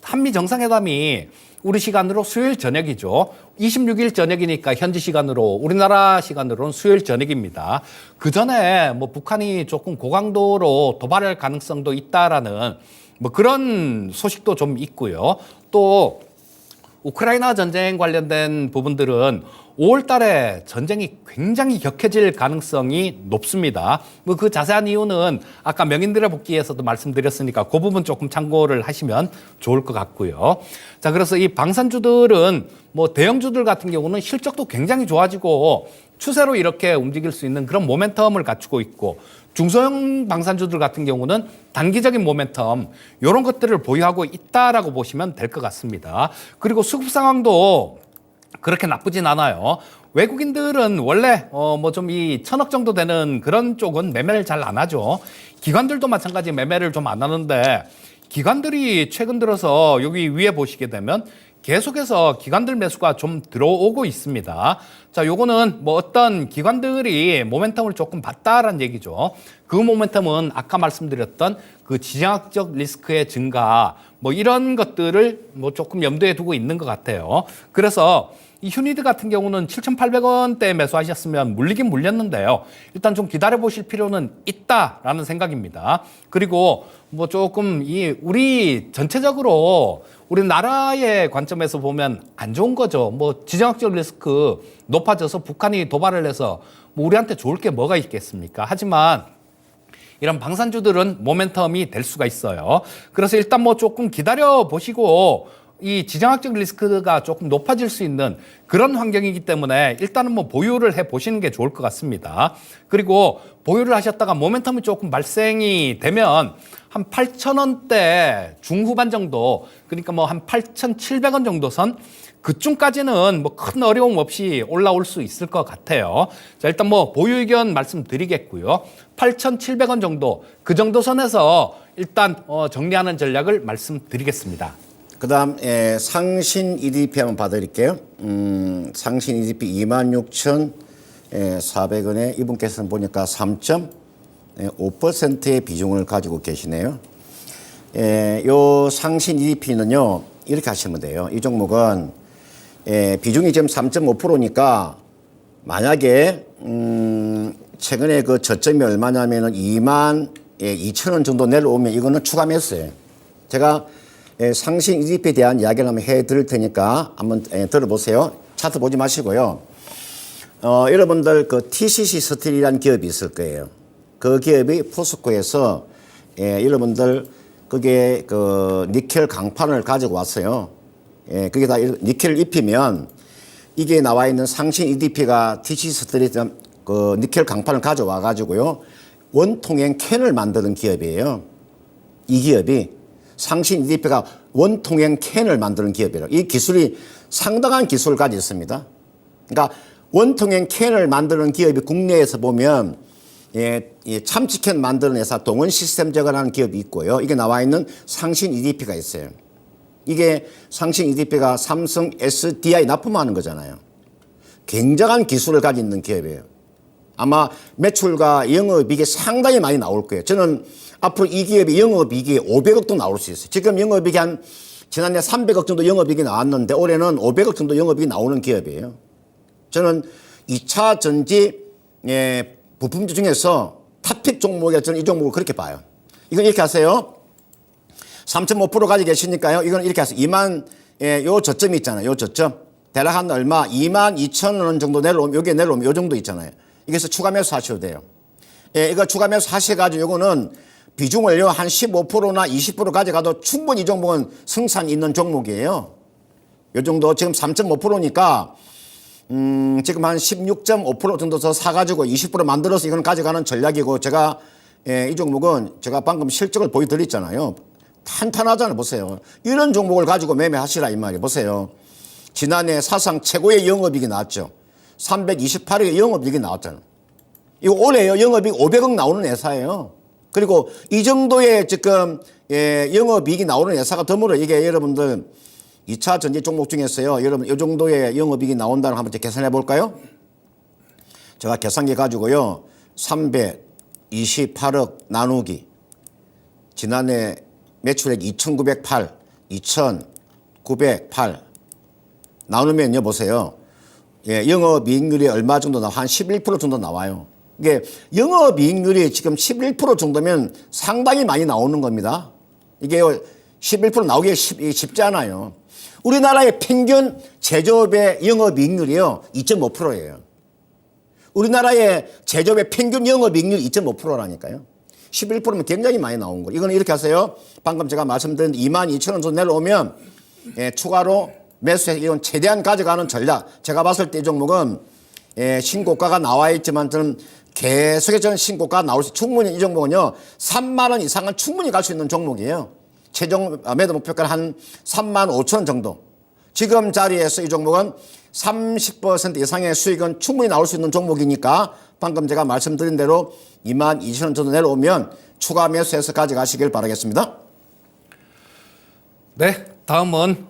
Speaker 2: 한미 정상회담이 우리 시간으로 수요일 저녁이죠. 26일 저녁이니까 현지 시간으로 우리나라 시간으로는 수요일 저녁입니다. 그 전에 뭐 북한이 조금 고강도로 도발할 가능성도 있다라는 뭐 그런 소식도 좀 있고요. 또 우크라이나 전쟁 관련된 부분들은 5월 달에 전쟁이 굉장히 격해질 가능성이 높습니다. 뭐 그 자세한 이유는 아까 명인들의 복귀에서도 말씀드렸으니까 그 부분 조금 참고를 하시면 좋을 것 같고요. 자, 그래서 이 방산주들은 뭐 대형주들 같은 경우는 실적도 굉장히 좋아지고 추세로 이렇게 움직일 수 있는 그런 모멘텀을 갖추고 있고 중소형 방산주들 같은 경우는 단기적인 모멘텀 이런 것들을 보유하고 있다라고 보시면 될 것 같습니다. 그리고 수급 상황도 그렇게 나쁘진 않아요. 외국인들은 원래 뭐 좀 이 1,000억 정도 되는 그런 쪽은 매매를 잘 안 하죠. 기관들도 마찬가지 매매를 좀 안 하는데 기관들이 최근 들어서 여기 위에 보시게 되면 계속해서 기관들 매수가 좀 들어오고 있습니다. 자, 요거는 뭐 어떤 기관들이 모멘텀을 조금 봤다라는 얘기죠. 그 모멘텀은 아까 말씀드렸던 그 지정학적 리스크의 증가 뭐 이런 것들을 뭐 조금 염두에 두고 있는 것 같아요. 그래서 이 휴니드 같은 경우는 7,800원대에 매수하셨으면 물리긴 물렸는데요. 일단 좀 기다려 보실 필요는 있다라는 생각입니다. 그리고 뭐 조금 우리 전체적으로 우리나라의 관점에서 보면 안 좋은 거죠. 뭐 지정학적 리스크 높아져서 북한이 도발을 해서 뭐 우리한테 좋을 게 뭐가 있겠습니까? 하지만 이런 방산주들은 모멘텀이 될 수가 있어요. 그래서 일단 뭐 조금 기다려 보시고 이 지정학적 리스크가 조금 높아질 수 있는 그런 환경이기 때문에 일단은 뭐 보유를 해 보시는 게 좋을 것 같습니다. 그리고 보유를 하셨다가 모멘텀이 조금 발생이 되면 한 8,000원대 중후반 정도, 그러니까 뭐 한 8,700원 정도 선 그쯤까지는 뭐 큰 어려움 없이 올라올 수 있을 것 같아요. 자, 일단 뭐 보유 의견 말씀드리겠고요. 8,700원 정도, 그 정도 선에서 일단 정리하는 전략을 말씀드리겠습니다.
Speaker 1: 그다음 상신 EDP 한번 봐드릴게요. 상신 EDP 26,400원에 이분께서는 보니까 3.5%의 비중을 가지고 계시네요. 요 상신 EDP는요 이렇게 하시면 돼요. 이 종목은 비중이 지금 3.5%니까 만약에 최근에 그 저점이 얼마냐면은 22,000원 정도 내려오면 이거는 추가 매수예요. 제가 상신 EDP에 대한 이야기를 한번 해드릴 테니까 한번 들어보세요. 차트 보지 마시고요. 여러분들 그 TCC 스틸이라는 기업이 있을 거예요. 그 기업이 포스코에서 여러분들 그게 그 니켈 강판을 가지고 왔어요. 그게 다 니켈을 입히면 이게 나와 있는 상신 EDP가 TCC 스틸이 그 니켈 강판을 가져와 가지고요 원통행 캔을 만드는 기업이에요. 이 기업이 상신 EDP가 원통행 캔을 만드는 기업이에요. 이 기술이 상당한 기술을 가지고 있습니다. 그러니까 원통행 캔을 만드는 기업이 국내에서 보면 참치캔 만드는 회사 동원시스템제거라는 기업이 있고요. 이게 나와 있는 상신 EDP가 있어요. 이게 상신 EDP가 삼성 SDI 납품하는 거잖아요. 굉장한 기술을 가지고 있는 기업이에요. 아마 매출과 영업이익이 상당히 많이 나올 거예요. 저는 앞으로 이 기업의 영업이익이 500억도 나올 수 있어요. 지금 영업이익이 지난해 300억 정도 영업이익이 나왔는데 올해는 500억 정도 영업이익이 나오는 기업이에요. 저는 2차 전지 부품주 중에서 탑픽 종목에 저는 이 종목을 그렇게 봐요. 이건 이렇게 하세요. 3.5% 가지고 계시니까요. 이건 이렇게 하세요. 요 저점이 있잖아요. 요 저점. 대략 한 얼마? 22,000원 정도 내려오면, 여기에 내려오면 요 정도 있잖아요. 여기서 추가 매수 하셔도 돼요. 이거 추가 매수 하셔가지고 요거는 비중을요, 한 15%나 20% 가져가도 충분히 이 종목은 승산 있는 종목이에요. 요 정도, 지금 3.5%니까, 지금 한 16.5% 정도 더 사가지고 20% 만들어서 이건 가져가는 전략이고, 제가, 이 종목은 제가 방금 실적을 보여드렸잖아요. 탄탄하잖아요. 보세요. 이런 종목을 가지고 매매하시라 이 말이에요. 보세요. 지난해 사상 최고의 영업이익이 나왔죠. 328억의 영업이익이 나왔잖아요. 이거 올해요. 영업이익 500억 나오는 회사예요. 그리고 이 정도의 지금 영업이익이 나오는 회사가 드물어. 이게 여러분들 2차 전지 종목 중에서요. 여러분 이 정도의 영업이익이 나온다는 거 한번 계산해 볼까요? 제가 계산기 가지고요. 328억 나누기 지난해 매출액 2,908, 2,908 나누면요. 보세요. 영업이익률이 얼마 정도 나와? 한 11% 정도 나와요. 이게 영업이익률이 지금 11% 정도면 상당히 많이 나오는 겁니다. 이게 11% 나오기 쉽지 않아요. 우리나라의 평균 제조업의 영업이익률이요 2.5%예요. 우리나라의 제조업의 평균 영업이익률 2.5%라니까요. 11%면 굉장히 많이 나온 거예요. 이거는 이렇게 하세요. 방금 제가 말씀드린 22,000원 정도 내려오면 추가로 매수해서 이건 최대한 가져가는 전략. 제가 봤을 때 이 종목은 신고가가 나와 있지만 저는 계속해서 저는 신고가가 나올 수 충분히 이 종목은요 3만 원 이상은 충분히 갈 수 있는 종목이에요. 최종 매도 목표가는 한 3만 5천 원 정도. 지금 자리에서 이 종목은 30% 이상의 수익은 충분히 나올 수 있는 종목이니까 방금 제가 말씀드린 대로 22,000원 정도 내려오면 추가 매수해서 가져가시길 바라겠습니다.
Speaker 2: 네, 다음은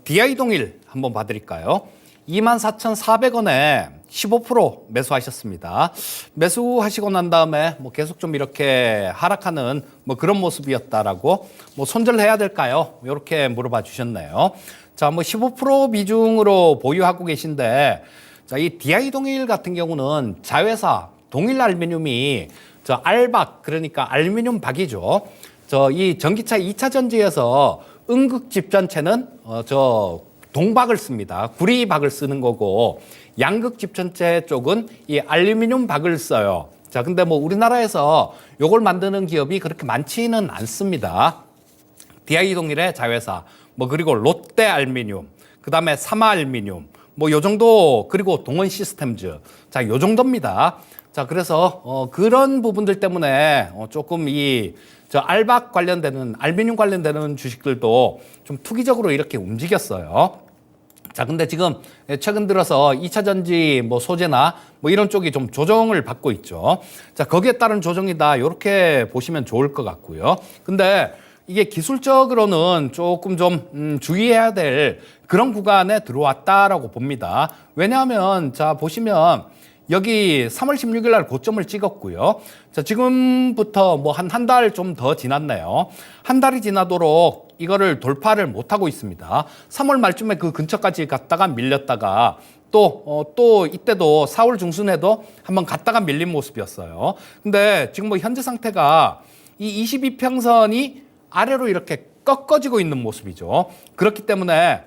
Speaker 2: DI 동일 한번 봐드릴까요? 24,400원에 15% 매수하셨습니다. 매수하시고 난 다음에 뭐 계속 좀 이렇게 하락하는 뭐 그런 모습이었다라고 뭐 손절해야 될까요? 이렇게 물어봐 주셨네요. 자, 뭐 15% 비중으로 보유하고 계신데, 자, 이 DI 동일 같은 경우는 자회사 동일 알루미늄이 저 알박, 그러니까 알루미늄 박이죠. 저 이 전기차 2차 전지에서 음극 집전체는 저 동박을 씁니다. 구리박을 쓰는 거고, 양극 집전체 쪽은 이 알루미늄 박을 써요. 자, 근데 뭐 우리나라에서 요걸 만드는 기업이 그렇게 많지는 않습니다. DI 동일의 자회사, 뭐 그리고 롯데 알루미늄, 그다음에 사마 알루미늄, 뭐 요 정도, 그리고 동원 시스템즈, 자, 요 정도입니다. 자, 그래서 그런 부분들 때문에 조금 저 알박 관련되는, 알루미늄 관련되는 주식들도 좀 투기적으로 이렇게 움직였어요. 자, 근데 지금 최근 들어서 2차 전지 뭐 소재나 뭐 이런 쪽이 좀 조정을 받고 있죠. 자, 거기에 따른 조정이다, 이렇게 보시면 좋을 것 같고요. 근데 이게 기술적으로는 조금 좀 주의해야 될 그런 구간에 들어왔다라고 봅니다. 왜냐하면 자, 보시면 여기 3월 16일 날 고점을 찍었고요. 자, 지금부터 뭐 한 달 좀 더 지났네요. 한 달이 지나도록 이거를 돌파를 못하고 있습니다. 3월 말쯤에 그 근처까지 갔다가 밀렸다가 또 이때도 4월 중순에도 한번 갔다가 밀린 모습이었어요. 근데 지금 뭐 현재 상태가 이 22평선이 아래로 이렇게 꺾어지고 있는 모습이죠. 그렇기 때문에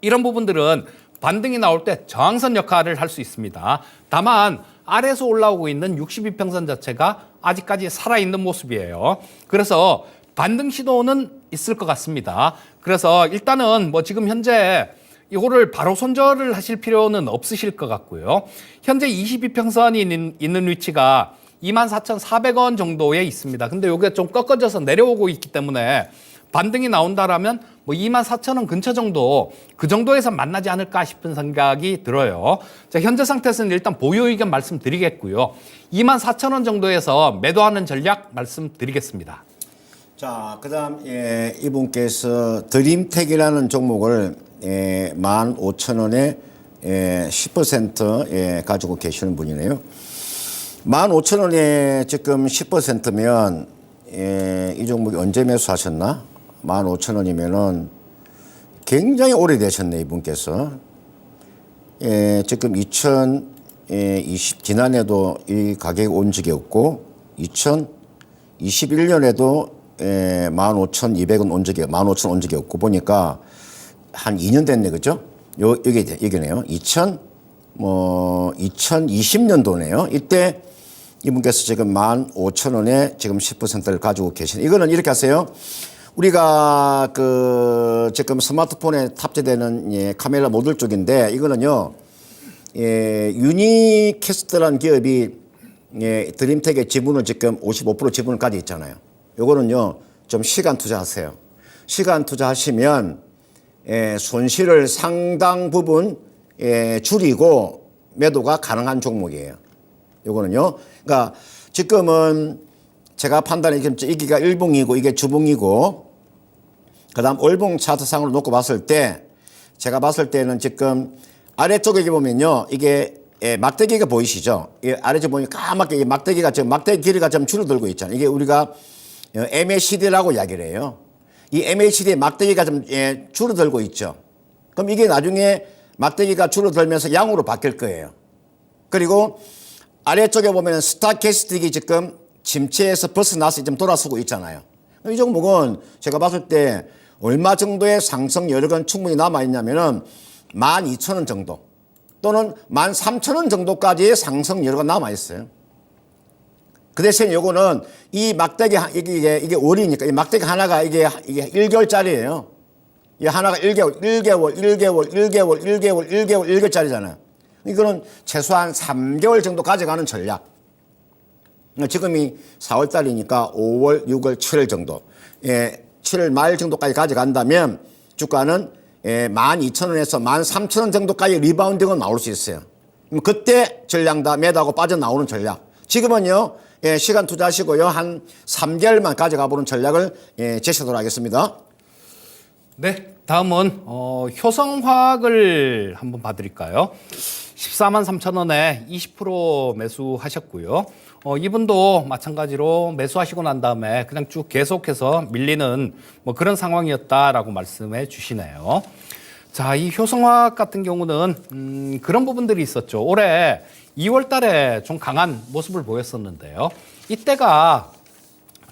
Speaker 2: 이런 부분들은 반등이 나올 때 저항선 역할을 할 수 있습니다. 다만 아래에서 올라오고 있는 62평선 자체가 아직까지 살아있는 모습이에요. 그래서 반등 시도는 있을 것 같습니다. 그래서 일단은 뭐 지금 현재 이거를 바로 손절을 하실 필요는 없으실 것 같고요. 현재 22평선이 있는 위치가 24,400원 정도에 있습니다. 근데 이게 좀 꺾어져서 내려오고 있기 때문에 반등이 나온다라면 뭐 24,000원 근처 정도, 그 정도에서 만나지 않을까 싶은 생각이 들어요. 자, 현재 상태에서는 일단 보유 의견 말씀드리겠고요. 24,000원 정도에서 매도하는 전략 말씀드리겠습니다.
Speaker 1: 자, 그다음 이분께서 드림텍이라는 종목을 15,000원에 10% 가지고 계시는 분이네요. 15,000원에 지금 10%면 이 종목이 언제 매수하셨나? 15,000원이면은 굉장히 오래되셨네, 이분께서. 지금 2020 지난해도 이 가격이 온 적이 없고 2021년에도 15,200원 온 적이 15,000원 온 적이 없고 보니까 한 2년 됐네, 그죠? 이게네요. 2020년도네요. 이때 이분께서 지금 15,000원에 지금 10%를 가지고 계시네. 이거는 이렇게 하세요. 우리가 지금 스마트폰에 탑재되는 카메라 모듈 쪽인데 이거는요, 유니캐스트라는 기업이 드림텍의 지분을 지금 55% 지분을 가지고 있잖아요. 요거는요, 좀 시간 투자하세요. 시간 투자하시면 손실을 상당 부분 줄이고 매도가 가능한 종목이에요. 요거는요. 그러니까 지금은 제가 판단해 이기가 일봉이고 이게 주봉이고 그다음 월봉 차트상으로 놓고 봤을 때 제가 봤을 때는 지금 아래쪽에 보면요. 이게 막대기가 보이시죠? 이 아래쪽 보면 까맣게 이 막대기가 지금 막대기 길이가 좀 줄어들고 있잖아요. 이게 우리가 MACD라고 이야기를 해요. 이 MACD의 막대기가 좀 줄어들고 있죠. 그럼 이게 나중에 막대기가 줄어들면서 양으로 바뀔 거예요. 그리고 아래쪽에 보면 스타캐스틱이 지금 침체에서 벗어나서 좀 돌아서고 있잖아요. 이 종목은 제가 봤을 때 얼마 정도의 상승 여력은 충분히 남아있냐면은 12,000원 정도 또는 13,000원 정도까지의 상승 여력가 남아있어요. 그 대신 요거는 이 막대기, 이게 월이니까 이 막대기 하나가 이게 1개월짜리예요. 이 하나가 1개월짜리잖아요. 이거는 최소한 3개월 정도 가져가는 전략. 지금이 4월 달이니까 5월, 6월, 7월 정도. 7월 말 정도까지 가져간다면 주가는 12,000원에서 13,000원 정도까지 리바운딩은 나올 수 있어요. 그때 전량 다 매도하고 빠져나오는 전략. 지금은요, 시간 투자하시고요. 한 3개월만 가져가 보는 전략을 제시하도록 하겠습니다.
Speaker 2: 네, 다음은 효성화학을 한번 봐드릴까요? 14만 3천 원에 20% 매수하셨고요. 이분도 마찬가지로 매수하시고 난 다음에 그냥 쭉 계속해서 밀리는 뭐 그런 상황이었다라고 말씀해 주시네요. 자, 이 효성화학 같은 경우는 그런 부분들이 있었죠. 올해 2월 달에 좀 강한 모습을 보였었는데요. 이때가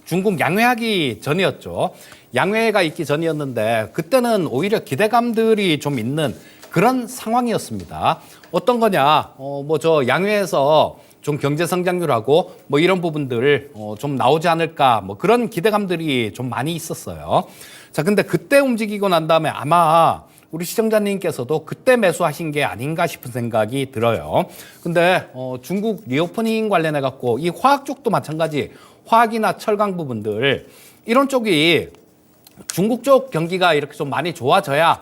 Speaker 2: 중국 양회하기 전이었죠. 양회가 있기 전이었는데 그때는 오히려 기대감들이 좀 있는 그런 상황이었습니다. 어떤 거냐? 저 양회에서 좀 경제 성장률하고 뭐 이런 부분들 좀 나오지 않을까 뭐 그런 기대감들이 좀 많이 있었어요. 자, 근데 그때 움직이고 난 다음에 아마 우리 시청자님께서도 그때 매수하신 게 아닌가 싶은 생각이 들어요. 근데 중국 리오프닝 관련해 갖고 이 화학 쪽도 마찬가지, 화학이나 철강 부분들 이런 쪽이 중국 쪽 경기가 이렇게 좀 많이 좋아져야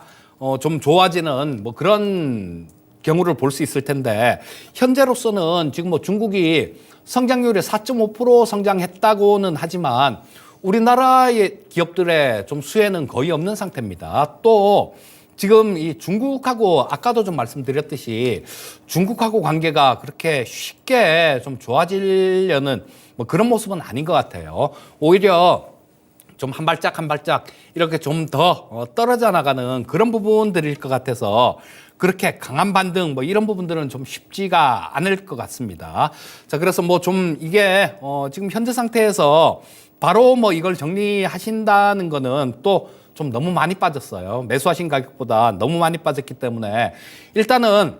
Speaker 2: 좀 좋아지는 뭐 그런 경우를 볼 수 있을 텐데 현재로서는 지금 뭐 중국이 성장률이 4.5% 성장했다고는 하지만 우리나라의 기업들의 좀 수혜는 거의 없는 상태입니다. 또 지금 이 중국하고 아까도 좀 말씀드렸듯이 중국하고 관계가 그렇게 쉽게 좀 좋아지려는 뭐 그런 모습은 아닌 것 같아요. 오히려 좀 한 발짝 한 발짝 이렇게 좀 더 떨어져 나가는 그런 부분들일 것 같아서 그렇게 강한 반등 뭐 이런 부분들은 좀 쉽지가 않을 것 같습니다. 자, 그래서 뭐 좀 이게 지금 현재 상태에서 바로 뭐 이걸 정리하신다는 거는 또 좀 너무 많이 빠졌어요. 매수하신 가격보다 너무 많이 빠졌기 때문에 일단은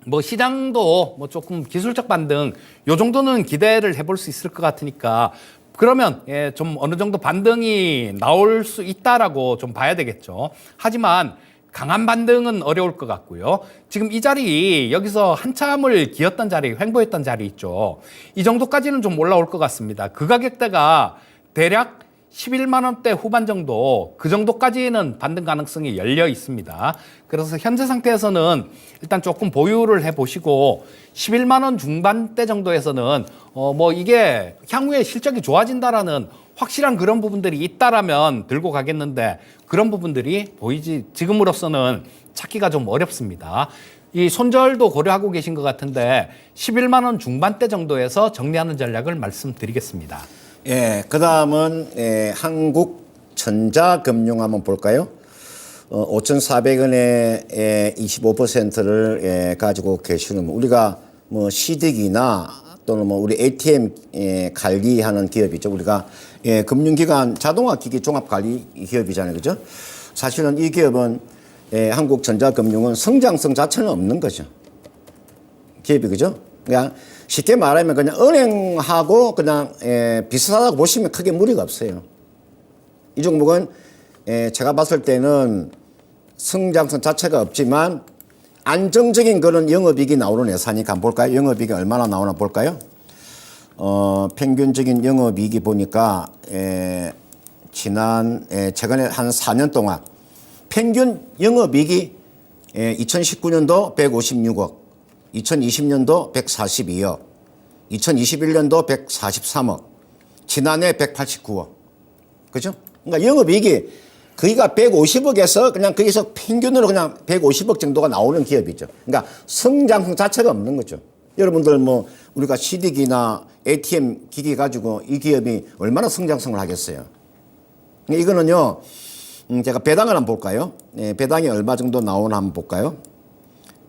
Speaker 2: 뭐 시장도 뭐 조금 기술적 반등 요 정도는 기대를 해볼 수 있을 것 같으니까 그러면 좀 어느 정도 반등이 나올 수 있다라고 좀 봐야 되겠죠. 하지만 강한 반등은 어려울 것 같고요. 지금 이 자리 여기서 한참을 기었던 자리, 횡보했던 자리 있죠. 이 정도까지는 좀 올라올 것 같습니다. 그 가격대가 대략 11만 원대 후반 정도, 그 정도까지는 반등 가능성이 열려 있습니다. 그래서 현재 상태에서는 일단 조금 보유를 해보시고 11만 원 중반대 정도에서는 뭐 이게 향후에 실적이 좋아진다라는 확실한 그런 부분들이 있다라면 들고 가겠는데 그런 부분들이 보이지 지금으로서는 찾기가 좀 어렵습니다. 이 손절도 고려하고 계신 것 같은데 11만 원 중반대 정도에서 정리하는 전략을 말씀드리겠습니다.
Speaker 1: 그 다음은 한국전자금융 한번 볼까요? 5,400원에 25%를 가지고 계시는 우리가 뭐 CD기나 또는 뭐 우리 ATM 관리하는 기업이죠. 우리가 금융기관 자동화기기 종합관리 기업이잖아요, 그죠? 사실은 이 기업은 한국전자금융은 성장성 자체는 없는 거죠. 기업이 그죠? 그냥 쉽게 말하면 그냥 은행하고 그냥 비슷하다고 보시면 크게 무리가 없어요. 이 종목은 제가 봤을 때는 성장성 자체가 없지만 안정적인 그런 영업이익이 나오는 회사니까 한번 볼까요? 영업이익이 얼마나 나오나 볼까요? 평균적인 영업이익이 보니까 지난 최근에 한 4년 동안 평균 영업이익이 2019년도 156억, 2020년도 142억, 2021년도 143억, 지난해 189억. 그죠? 그러니까 영업이익이 거기가 150억에서 그냥 거기서 평균으로 그냥 150억 정도가 나오는 기업이죠. 그러니까 성장성 자체가 없는 거죠. 여러분들 뭐 우리가 CD기나 ATM 기기 가지고 이 기업이 얼마나 성장성을 하겠어요. 이거는요, 제가 배당을 한번 볼까요? 배당이 얼마 정도 나오나 한번 볼까요?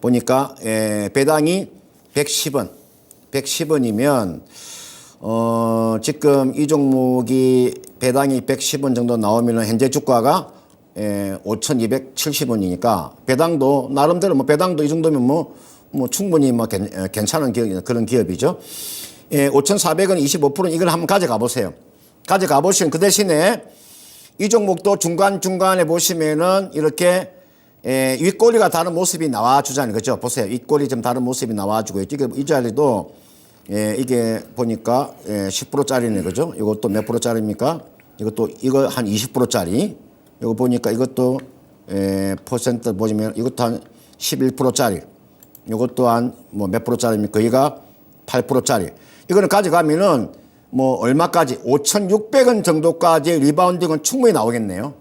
Speaker 1: 보니까 배당이 110원, 110원이면 지금 이 종목이 배당이 110원 정도 나오면 현재 주가가 5,270원이니까 배당도 나름대로 뭐 배당도 이 정도면 뭐 충분히 뭐 괜찮은 그런 기업이죠. 5,400원 25%는 이걸 한번 가져가 보세요. 가져가 보시면 그 대신에 이 종목도 중간중간에 보시면은 이렇게 윗꼬리가 다른 모습이 나와주잖아요. 그죠? 보세요. 윗꼬리 좀 다른 모습이 나와주고 있죠. 이 자리도 이게 보니까 10%짜리네. 그죠? 이것도 몇 %짜리입니까? 이것도 이거 한 20%짜리. 이거 보니까 이것도 퍼센트 보시면 이것도 한 11%짜리, 이것도 한 뭐 몇 프로짜리입니까? 거기가 8%짜리. 이거는 가져가면은 뭐 얼마까지 5,600원 정도까지 리바운딩은 충분히 나오겠네요.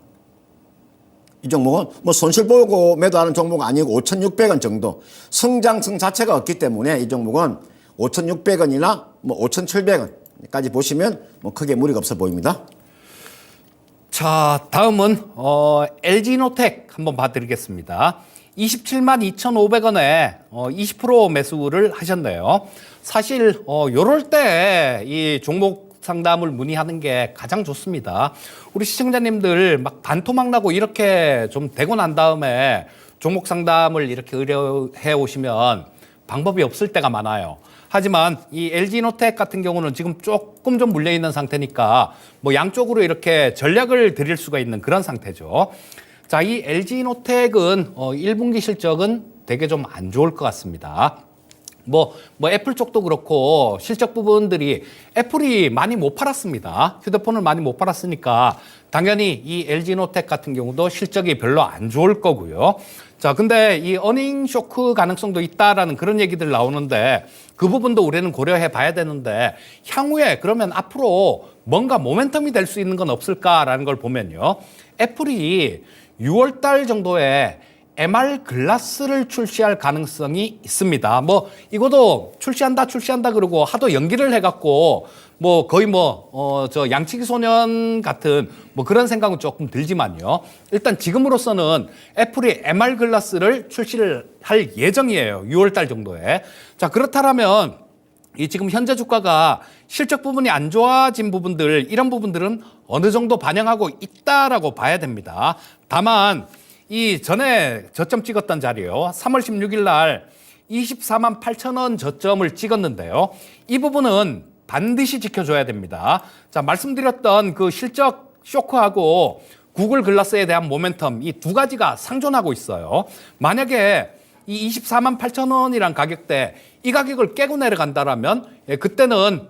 Speaker 1: 이 종목은 뭐 손실 보고 매도하는 종목은 아니고 5,600원 정도. 성장성 자체가 없기 때문에 이 종목은 5,600원이나 뭐 5,700원까지 보시면 뭐 크게 무리가 없어 보입니다.
Speaker 2: 자, 다음은 LG노텍 한번 봐드리겠습니다. 27만 2,500원에 20% 매수를 하셨네요. 사실 요럴 때 이 종목 상담을 문의하는 게 가장 좋습니다. 우리 시청자님들 막 반토막 나고 이렇게 좀 되고 난 다음에 종목 상담을 이렇게 의뢰해 오시면 방법이 없을 때가 많아요. 하지만 이 LG노텍 같은 경우는 지금 조금 좀 물려 있는 상태니까 뭐 양쪽으로 이렇게 전략을 드릴 수가 있는 그런 상태죠. 자, 이 LG노텍은 1분기 실적은 되게 좀 안 좋을 것 같습니다. 뭐 애플 쪽도 그렇고 실적 부분들이 애플이 많이 못 팔았습니다. 휴대폰을 많이 못 팔았으니까 당연히 이 LG노텍 같은 경우도 실적이 별로 안 좋을 거고요. 자, 근데 이 어닝 쇼크 가능성도 있다라는 그런 얘기들 나오는데 그 부분도 우리는 고려해 봐야 되는데 향후에 그러면 앞으로 뭔가 모멘텀이 될 수 있는 건 없을까라는 걸 보면요. 애플이 6월 달 정도에 MR 글라스를 출시할 가능성이 있습니다. 뭐 이것도 출시한다 그러고 하도 연기를 해갖고 뭐 거의 저 양치기 소년 같은 뭐 그런 생각은 조금 들지만요. 일단 지금으로서는 애플이 MR 글라스를 출시를 할 예정이에요. 6월 달 정도에. 자, 그렇다면 이 지금 현재 주가가 실적 부분이 안 좋아진 부분들, 이런 부분들은 어느 정도 반영하고 있다라고 봐야 됩니다. 다만 이 전에 저점 찍었던 자리요. 3월 16일 날 24만 8천 원 저점을 찍었는데요. 이 부분은 반드시 지켜줘야 됩니다. 자, 말씀드렸던 그 실적 쇼크하고 구글 글라스에 대한 모멘텀, 이 두 가지가 상존하고 있어요. 만약에 이 24만 8천 원이란 가격대, 이 가격을 깨고 내려간다라면 그때는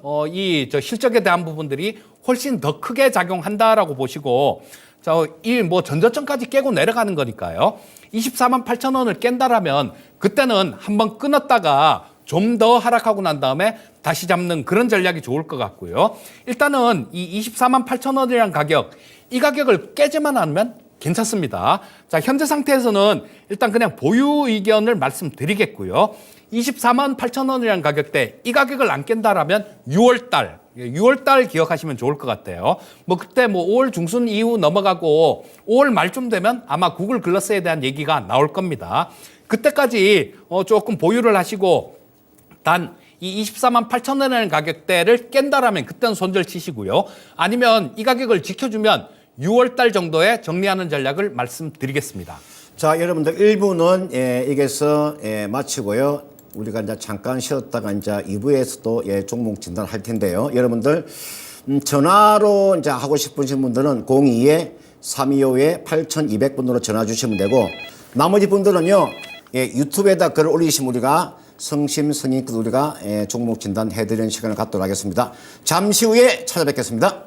Speaker 2: 저 실적에 대한 부분들이 훨씬 더 크게 작용한다라고 보시고, 자, 이 뭐 전저점까지 깨고 내려가는 거니까요. 24만 8천 원을 깬다라면 그때는 한번 끊었다가 좀 더 하락하고 난 다음에 다시 잡는 그런 전략이 좋을 것 같고요. 일단은 이 24만 8천 원이라는 가격, 이 가격을 깨지만 않으면 괜찮습니다. 자, 현재 상태에서는 일단 그냥 보유 의견을 말씀드리겠고요. 24만 8천 원이라는 가격대, 이 가격을 안 깬다라면 6월 달 기억하시면 좋을 것 같아요. 뭐 그때 뭐 5월 중순 이후 넘어가고 5월 말쯤 되면 아마 구글 글라스에 대한 얘기가 나올 겁니다. 그때까지 조금 보유를 하시고 단 이 24만 8천 원이라는 가격대를 깬다라면 그때는 손절 치시고요. 아니면 이 가격을 지켜주면 6월 달 정도에 정리하는 전략을 말씀드리겠습니다.
Speaker 1: 자, 여러분들 1부는 여기서 마치고요. 우리가 이제 잠깐 쉬었다가 이제 2부에서도 종목 진단할 텐데요. 여러분들 전화로 이제 하고 싶으신 분들은 02-325-8200번으로 전화 주시면 되고, 나머지 분들은요 유튜브에다 글을 올리시면 우리가 성심성의껏 우리가 종목 진단 해드리는 시간을 갖도록 하겠습니다. 잠시 후에 찾아뵙겠습니다.